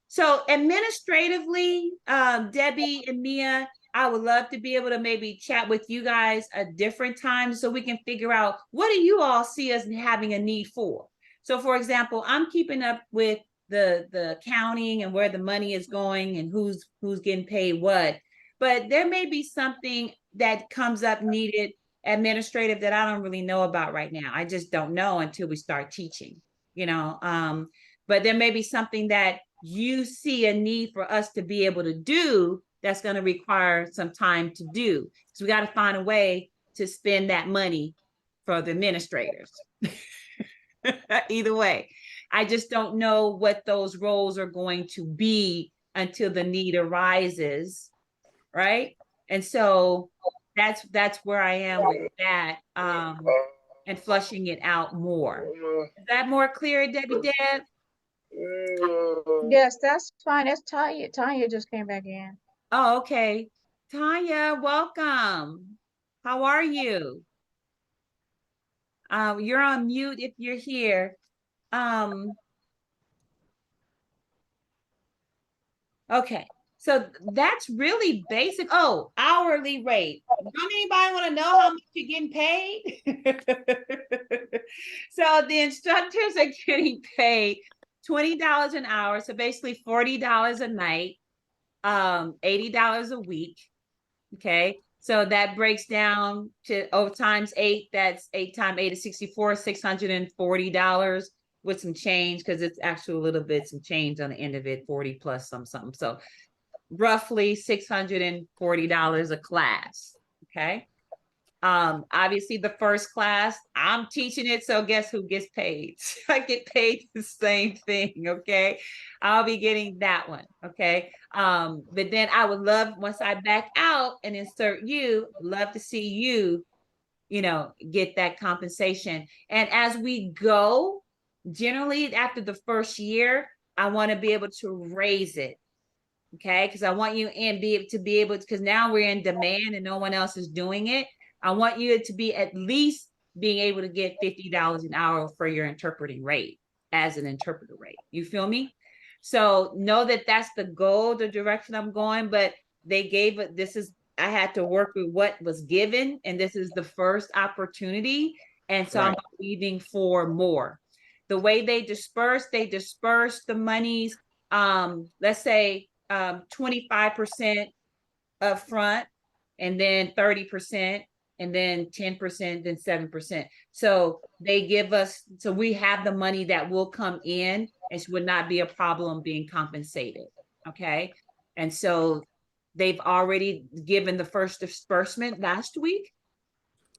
so administratively, Debbie and Mia, I would love to be able to maybe chat with you guys a different time so we can figure out what do you all see us having a need for. So for example, I'm keeping up with the accounting and where the money is going and who's getting paid what. But there may be something that comes up needed administrative that I don't really know about right now. I just don't know until we start teaching, you know. But there may be something that you see a need for us to be able to do that's going to require some time to do. So we got to find a way to spend that money for the administrators. Either way, I just don't know what those roles are going to be until the need arises, right? And so that's where I am with that, and flushing it out more. Is that more clear, Debbie Deb? Yes, that's fine. That's Tanya. Tanya just came back in. Oh, okay. Tanya, welcome. How are you? You're on mute if you're here. Okay. So that's really basic. Oh, hourly rate. Don't anybody want to know how much you're getting paid? So the instructors are getting paid $20 an hour. So basically $40 a night, $80 a week. Okay. So that breaks down to times 8. That's 8 times 8 is 64, $640 with some change because it's actually a little bit some change on the end of it, 40 plus something. So roughly $640 a class. Okay. Obviously the first class, I'm teaching it, so guess who gets paid? I get paid the same thing. Okay. I'll be getting that one. Okay. But then I would love, once I back out and insert you, love to see you, get that compensation. And as we go, generally after the first year, I want to be able to raise it. Okay, because I want you and be able to, because now we're in demand and no one else is doing it. I want you to be at least being able to get $50 an hour for your interpreting rate as an interpreter rate. You feel me? So know that that's the goal, the direction I'm going, but they gave it, I had to work with what was given, and this is the first opportunity. And so I'm leaving for more. The way they disperse the monies, let's say 25% upfront and then 30% and then 10%, then 7%. So they give us, so we have the money that will come in, and it would not be a problem being compensated. Okay. And so they've already given the first disbursement last week.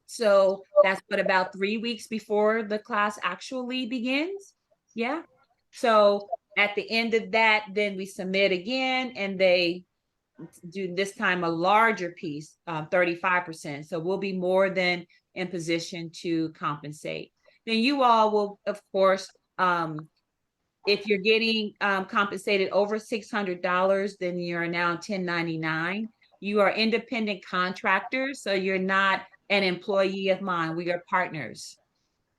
So that's what, about 3 weeks before the class actually begins. Yeah. So at the end of that, then we submit again, and they do this time a larger piece, 35%. So we'll be more than in position to compensate. Then you all will, of course, if you're getting compensated over $600, then you're now 1099. You are independent contractors, so you're not an employee of mine. We are partners.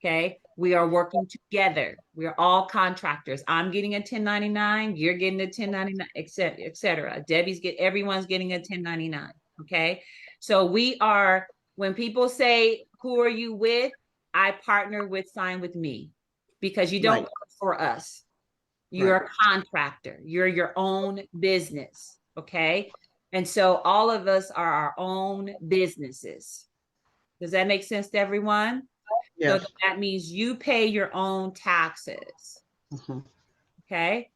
Okay. We are working together. We are all contractors. I'm getting a 1099. You're getting a 1099, et cetera. Everyone's getting a 1099. Okay. So we are, when people say, who are you with? I partner with Sign With Me, because you don't work for us. You're a contractor. You're your own business. Okay. And so all of us are our own businesses. Does that make sense to everyone? Yes. So that means you pay your own taxes. Mm-hmm. Okay.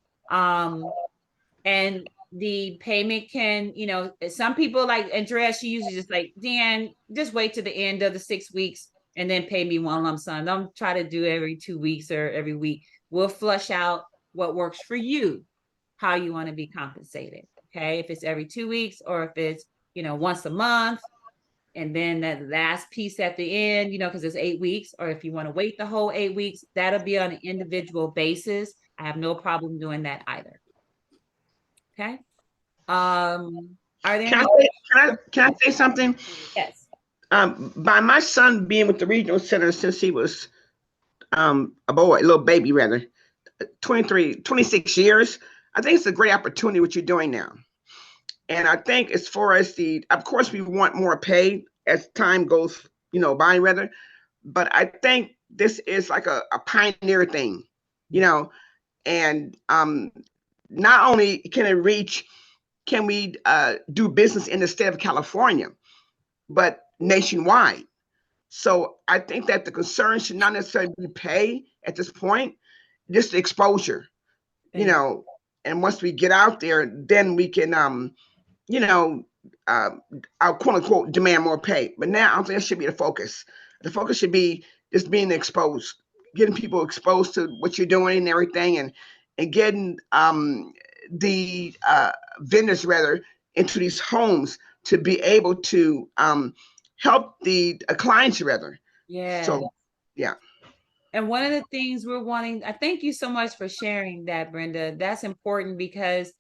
And the payment can, some people like Andrea, she usually just like, Dan, just wait to the end of the 6 weeks and then pay me one lump sum. Don't try to do every 2 weeks or every week. We'll flush out what works for you, how you want to be compensated. Okay. If it's every 2 weeks, or if it's, once a month, and then that last piece at the end, because it's 8 weeks, or if you want to wait the whole 8 weeks, that'll be on an individual basis. I have no problem doing that either. Okay. Are there Can I say something? Yes. By my son being with the regional center since he was a little baby rather, 26 years, I think it's a great opportunity what you're doing now. And I think as far as of course we want more pay as time goes, by rather, but I think this is like a pioneer thing, and not only can we do business in the state of California, but nationwide. So I think that the concern should not necessarily be pay at this point, just the exposure, and once we get out there, then we can, I'll quote unquote demand more pay. But now I don't think that should be the focus. The focus should be just being exposed, getting people exposed to what you're doing and everything, and getting the vendors rather into these homes to be able to help the clients rather. Yeah. So, yeah. And one of the things we're wanting, I thank you so much for sharing that, Brenda. That's important, because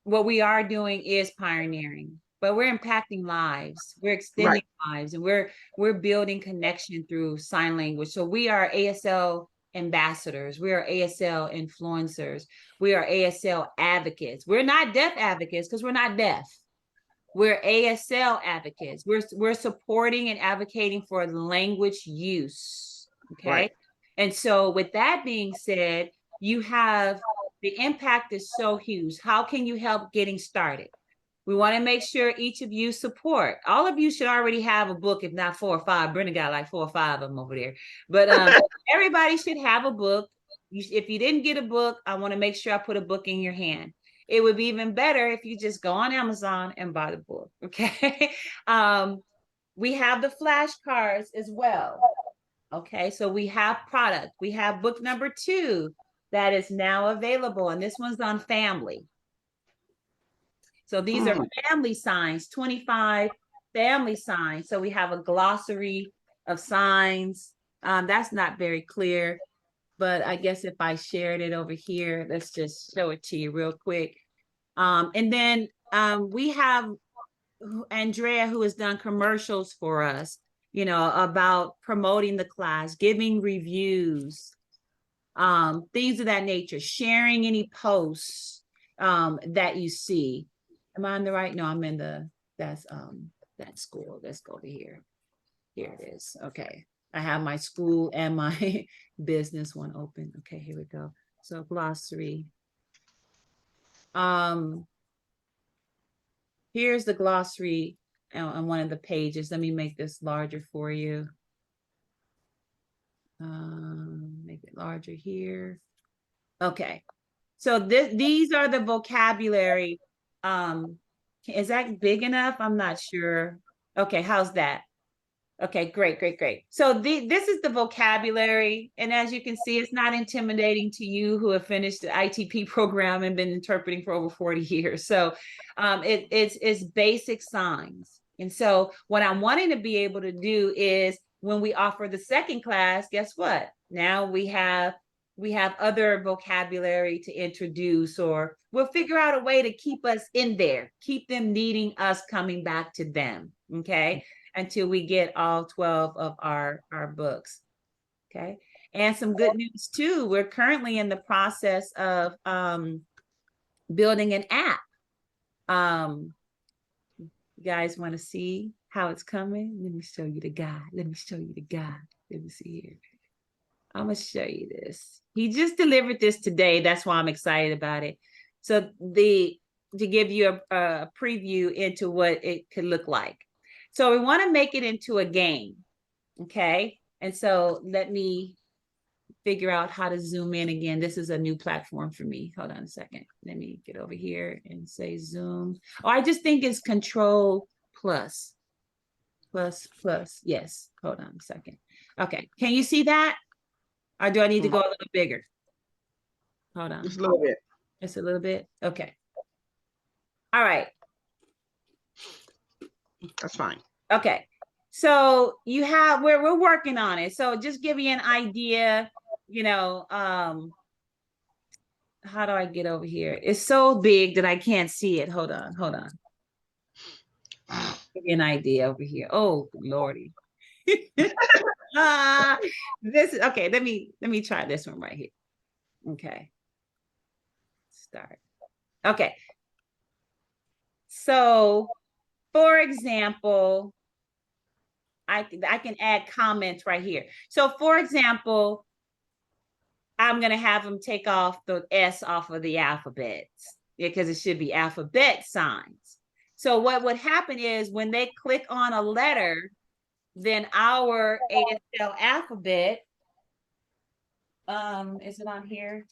what we are doing is pioneering, but we're impacting lives. We're extending lives, and we're building connection through sign language. So we are ASL ambassadors. We are ASL influencers. We are ASL advocates. We're not deaf advocates because we're not deaf. We're ASL advocates. We're supporting and advocating for language use. Okay. Right. And so with that being said, you have, the impact is so huge. How can you help getting started? We want to make sure each of you support. All of you should already have a book, if not 4 or 5. Brenda got like 4 or 5 of them over there. But everybody should have a book. If you didn't get a book, I want to make sure I put a book in your hand. It would be even better if you just go on Amazon and buy the book. Okay. We have the flashcards as well. Okay, so we have product. We have book number 2 that is now available, and this one's on family. So these are family signs, 25 family signs. So we have a glossary of signs. That's not very clear, but I guess if I shared it over here, let's just show it to you real quick. And then we have Andrea, who has done commercials for us, about promoting the class, giving reviews, things of that nature, sharing any posts that you see. Am I on the right? No, I'm in that's that school. Let's go to here. Here it is. Okay. I have my school and my business one open. Okay, here we go. So glossary. Here's the glossary on one of the pages. Let me make this larger for you. Make it larger here. Okay. So these are the vocabulary. Is that big enough? I'm not sure. Okay, how's that? Okay, great, great, great. So this is the vocabulary. And as you can see, it's not intimidating to you who have finished the ITP program and been interpreting for over 40 years. So it's basic signs. And so what I'm wanting to be able to do is when we offer the second class, guess what? Now we have other vocabulary to introduce, or we'll figure out a way to keep us in there, keep them needing us coming back to them, okay, until we get all 12 of our books, okay? And some good news too, we're currently in the process of building an app. You guys want to see how it's coming? Let me show you the guide. Let me show you the guide. Let me see here. I'm gonna show you this. He just delivered this today. That's why I'm excited about it. So to give you a preview into what it could look like. So we want to make it into a game, okay? And so let me figure out how to zoom in again. This is a new platform for me. Hold on a second. Let me get over here and say zoom. Oh, I just think it's Control plus. Yes, hold on a second. Okay, can you see that? Or do I need to go a little bigger? Hold on. Just a little bit. Just a little bit? Okay. All right. That's fine. Okay. So you have, we're working on it. So just give you an idea, you know, how do I get over here? It's so big that I can't see it. Hold on. Give you an idea over here. Oh, Lordy. This is okay. Let me try this one right here. Okay. Start. Okay. So, for example, I can add comments right here. So, for example, I'm going to have them take off the S off of the alphabet because it should be alphabet signs. So what would happen is when they click on a letter, then our ASL alphabet, is it on here?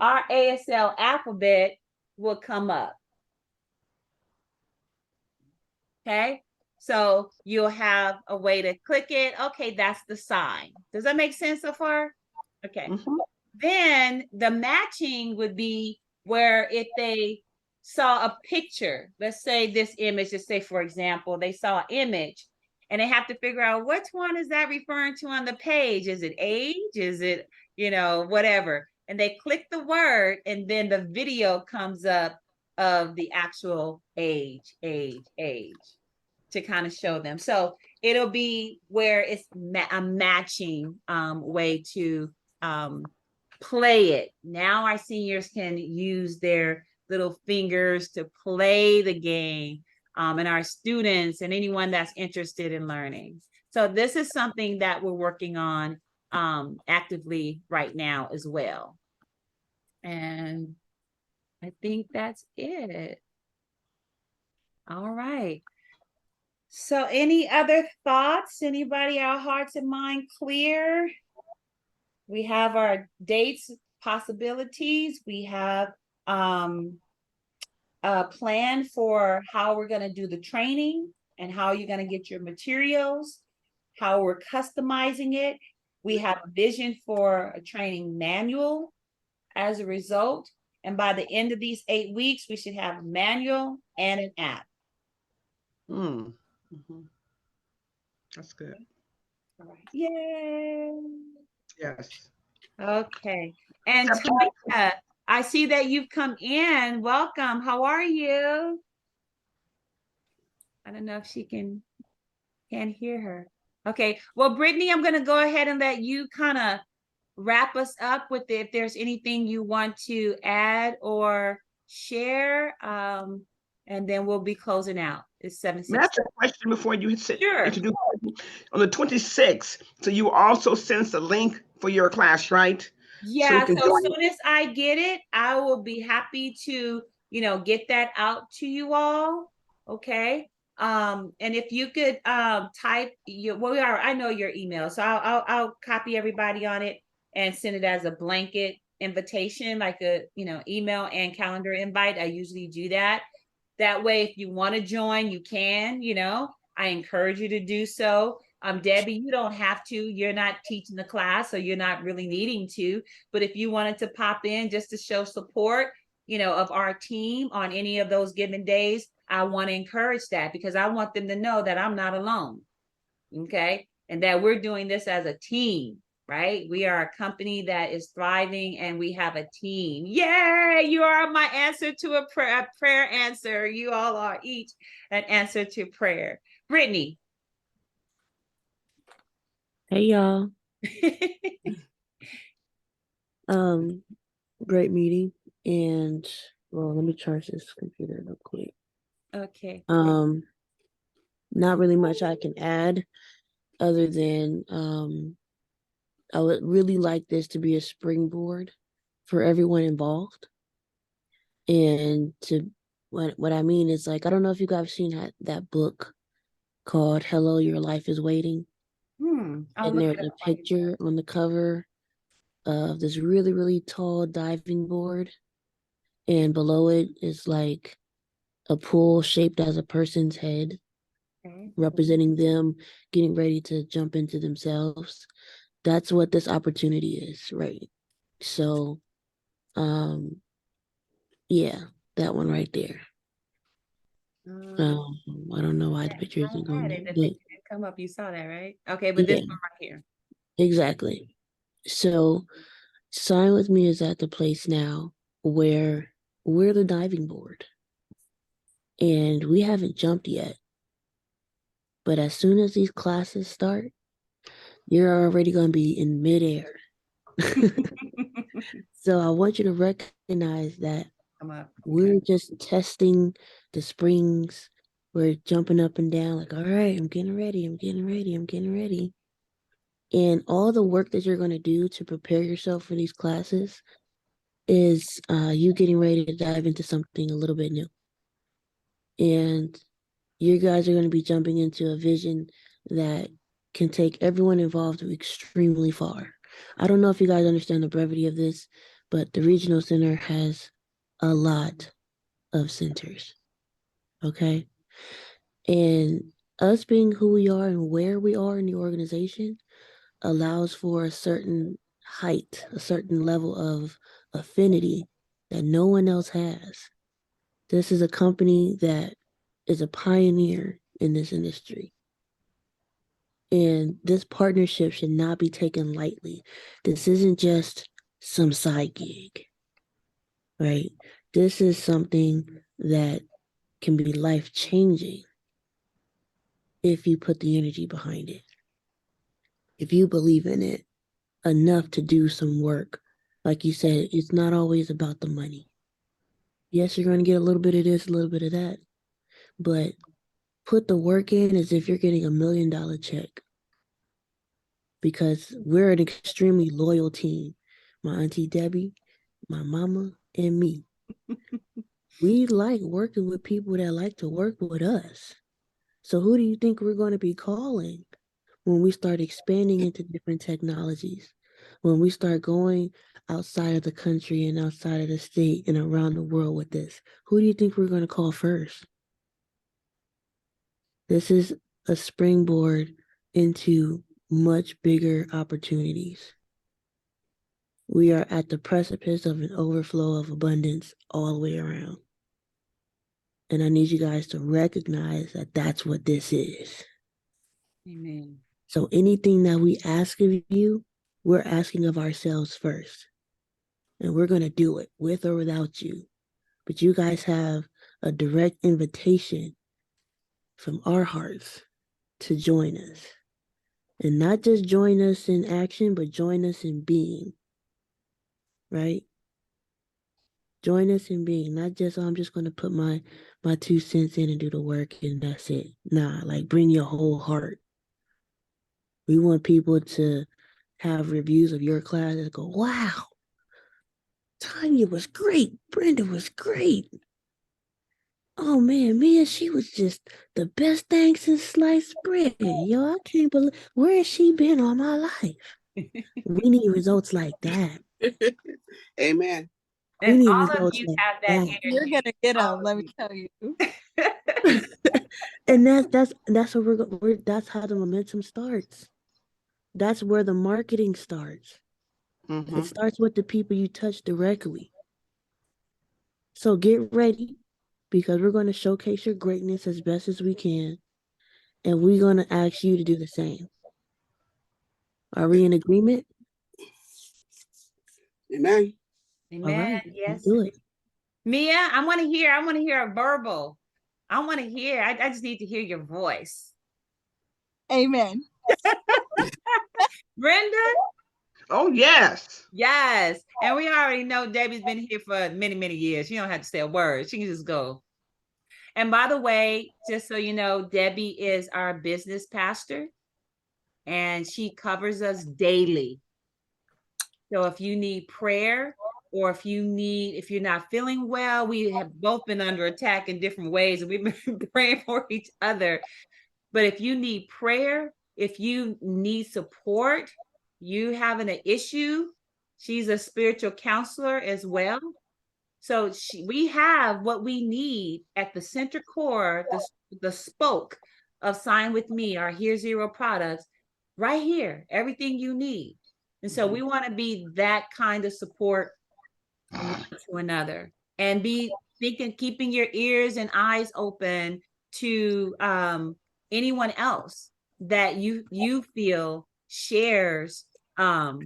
Our ASL alphabet will come up. Okay, so you'll have a way to click it. Okay, that's the sign. Does that make sense so far? Okay. Mm-hmm. Then the matching would be where if they saw a picture, let's say this image, just say, for example, they saw an image and they have to figure out which one is that referring to on the page. Is it age? Is it, you know, whatever. And they click the word and then the video comes up of the actual age to kind of show them. So it'll be where it's a matching way to play it. Now our seniors can use their little fingers to play the game, and our students and anyone that's interested in learning. So this is something that we're working on actively right now as well. And I think that's it. All right. So any other thoughts? Anybody, our hearts and mind clear? We have our dates, possibilities. We have a plan for how we're going to do the training and how you're going to get your materials, how we're customizing it. We have a vision for a training manual as a result. And by the end of these 8 weeks, we should have a manual and an app. Mm-hmm. That's good. All right. Yay. Yes. Okay. And Tamika, I see that you've come in. Welcome. How are you? I don't know if she can't hear her. Okay. Well, Brittany, I'm going to go ahead and let you kind of wrap us up with if there's anything you want to add or share. And then we'll be closing out. It's 7:16. May I ask a question before you Sure. introduce on the 26th? So you also send the link for your class, right? Yeah. So as soon as I get it, I will be happy to, get that out to you all. Okay. And if you could type your, well, I know your email, so I'll copy everybody on it and send it as a blanket invitation, like a email and calendar invite. I usually do that. That way, if you want to join, you can. I encourage you to do so. Debbie, you don't have to. You're not teaching the class, so you're not really needing to. But if you wanted to pop in just to show support, of our team on any of those given days, I want to encourage that because I want them to know that I'm not alone. Okay. And that we're doing this as a team, right? We are a company that is thriving and we have a team. Yay! You are my answer to a prayer answer. You all are each an answer to prayer. Brittany. Hey y'all. Great meeting. And well, let me charge this computer real quick. Okay. Not really much I can add other than I would really like this to be a springboard for everyone involved. And what I mean is, like, I don't know if you guys have seen that book called Hello, Your Life is Waiting. And there's a picture on the cover of this really, really tall diving board. And below it is like a pool shaped as a person's head, representing them getting ready to jump into themselves. That's what this opportunity is, right? So, yeah, that one right there. I don't know why the picture isn't going there, but didn't come up. You saw that, right? Okay, but this one right here. Exactly. So, Sign With Me is at the place now where we're the diving board, and we haven't jumped yet. But as soon as these classes start, you're already going to be in midair. So I want you to recognize that we're just testing the springs. We're jumping up and down like, all right, I'm getting ready. I'm getting ready. I'm getting ready. And all the work that you're going to do to prepare yourself for these classes is you getting ready to dive into something a little bit new. And you guys are going to be jumping into a vision that can take everyone involved extremely far. I don't know if you guys understand the brevity of this, but the regional center has a lot of centers. Okay. And us being who we are and where we are in the organization allows for a certain height, a certain level of affinity that no one else has. This is a company that is a pioneer in this industry. And this partnership should not be taken lightly. This isn't just some side gig, right? This is something that can be life-changing if you put the energy behind it. If you believe in it enough to do some work. Like you said, it's not always about the money. Yes, you're going to get a little bit of this, a little bit of that, but put the work in as if you're getting $1 million check. Because we're an extremely loyal team. My auntie Debbie, my mama, and me. We like working with people that like to work with us. So who do you think we're going to be calling when we start expanding into different technologies? When we start going outside of the country and outside of the state and around the world with this? Who do you think we're going to call first? This is a springboard into much bigger opportunities. We are at the precipice of an overflow of abundance all the way around. And I need you guys to recognize that that's what this is. Amen. So anything that we ask of you, we're asking of ourselves first. And we're going to do it with or without you. But you guys have a direct invitation from our hearts to join us. And not just join us in action, but join us in being. Right? Join us in being, not just, I'm just going to put my 2 cents in and do the work and that's it. Nah, like bring your whole heart. We want people to have reviews of your class and go, wow, Tanya was great. Brenda was great. Oh man, Mia, she was just the best thing since sliced bread. Yo, I can't believe where has she been all my life? We need results like that. Amen. We And need all of results you like have that that. You're energy. gonna get All them, of let me you. tell you. And that's what we're that's how the momentum starts. That's where the marketing starts. Mm-hmm. It starts with the people you touch directly. So get ready because we're going to showcase your greatness as best as we can. And we're going to ask you to do the same. Are we in agreement? Amen. All Amen. right, let's Yes. do it. Mia, I want to hear a verbal. I want to hear, I just need to hear your voice. Amen. Brenda? Oh, yes. Yes. And we already know Debbie's been here for many, many years. She don't have to say a word. She can just go. And by the way, just so you know, Debbie is our business pastor and she covers us daily. So if you need prayer or if you're not feeling well, we have both been under attack in different ways and we've been praying for each other. But if you need prayer, if you need support, you having an issue, she's a spiritual counselor as well. So we have what we need at the center core, the spoke of Sign With Me, our Here Zero products, right here, everything you need. And so we want to be that kind of support one to another and be thinking, keeping your ears and eyes open to anyone else that you feel shares a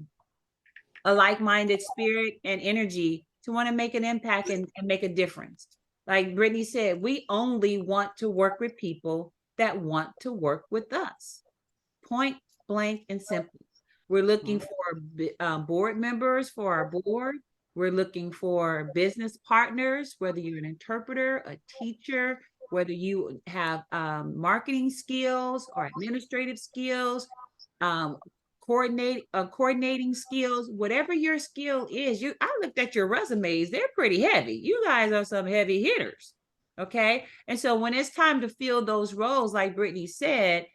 like-minded spirit and energy to want to make an impact and make a difference. Like Brittany said, we only want to work with people that want to work with us. Point blank and simple. We're looking for board members for our board. We're looking for business partners, whether you're an interpreter, a teacher, whether you have marketing skills or administrative skills, um, coordinating skills, whatever your skill is. I looked at your resumes; they're pretty heavy. You guys are some heavy hitters, okay? And so when it's time to fill those roles, like Brittany said,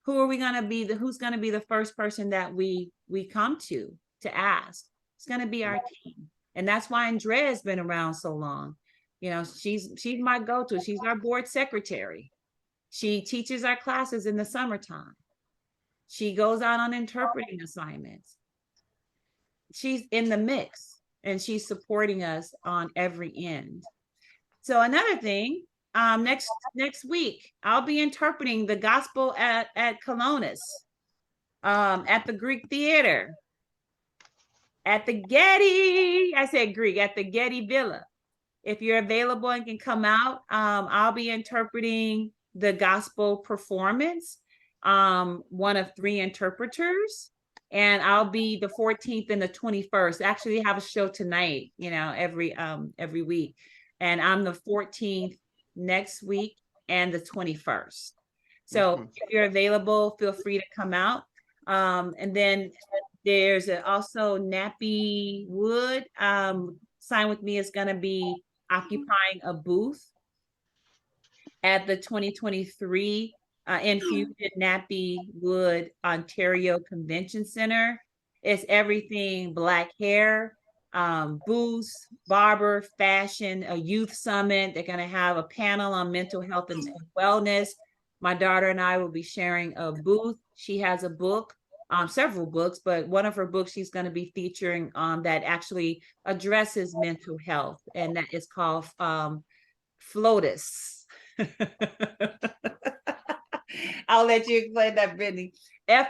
who are we going to be who's going to be the first person that we come to ask? It's going to be our team. And that's why Andrea's been around so long. You know, she's my go-to. She's our board secretary. She teaches our classes in the summertime. She goes out on interpreting assignments. She's in the mix and she's supporting us on every end. So another thing, next week, I'll be interpreting the gospel at Colonus, at the Greek Theater, at the Getty. I said Greek, at the Getty Villa. If you're available and can come out, I'll be interpreting the gospel performance, one of 3 interpreters. And I'll be the 14th and the 21st. Actually, have a show tonight, every week. And I'm the 14th next week and the 21st. So if you're available, feel free to come out. And then there's also Nappy Wood. Sign With Me is going to be occupying a booth at the 2023 Infusion Nappy Wood Ontario Convention Center. It's everything Black hair, booths, barber, fashion, a youth summit. They're going to have a panel on mental health and wellness. My daughter and I will be sharing a booth. She has a book, several books, but one of her books she's going to be featuring that actually addresses mental health, and that is called FLOTUS. I'll let you explain that, Brittany.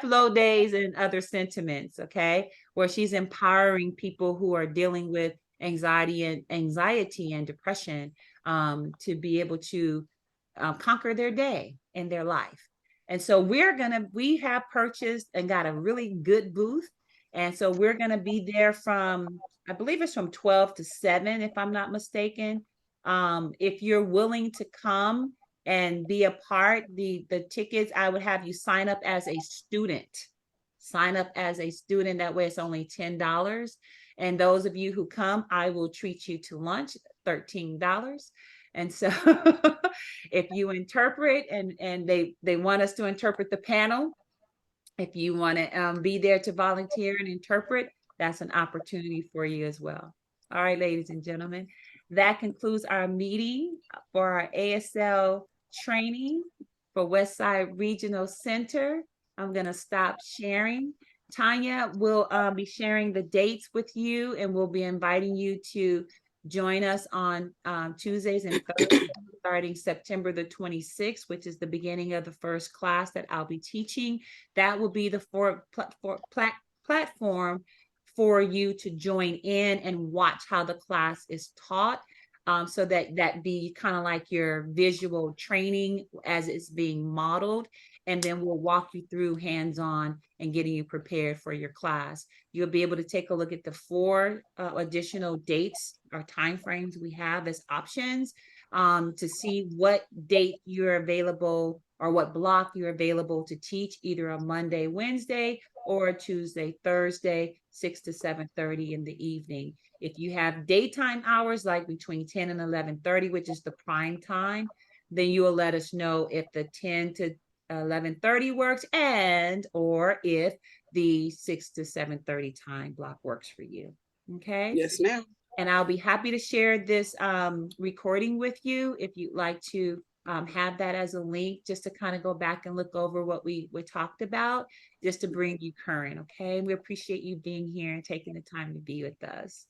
FLO days and other sentiments, okay? Where she's empowering people who are dealing with anxiety and depression to be able to conquer their day and their life. And so we have purchased and got a really good booth. And so we're gonna be there from, I believe it's from 12 to 7, if I'm not mistaken. If you're willing to come and be a part, the tickets, I would have you sign up as a student. Sign up as a student. That way it's only $10. And those of you who come, I will treat you to lunch, $13. And so if you interpret and they want us to interpret the panel, if you want to be there to volunteer and interpret, that's an opportunity for you as well. All right, ladies and gentlemen, that concludes our meeting for our ASL training for Westside Regional Center. I'm going to stop sharing. Tanya will be sharing the dates with you, and we'll be inviting you to join us on Tuesdays and Thursdays starting September the 26th, which is the beginning of the first class that I'll be teaching. That will be the platform for you to join in and watch how the class is taught. So that be kind of like your visual training as it's being modeled. And then we'll walk you through hands-on and getting you prepared for your class. You'll be able to take a look at the 4 additional dates or timeframes we have as options to see what date you're available or what block you're available to teach, either a Monday, Wednesday, or a Tuesday, Thursday, 6 to 7:30 in the evening. If you have daytime hours, like between 10 and 11:30, which is the prime time, then you will let us know if the 10 to 11:30 works, and or if the 6 to 7:30 time block works for you. Okay. Yes, ma'am. And I'll be happy to share this recording with you if you'd like to have that as a link, just to kind of go back and look over what we talked about, just to bring you current. Okay. We appreciate you being here and taking the time to be with us.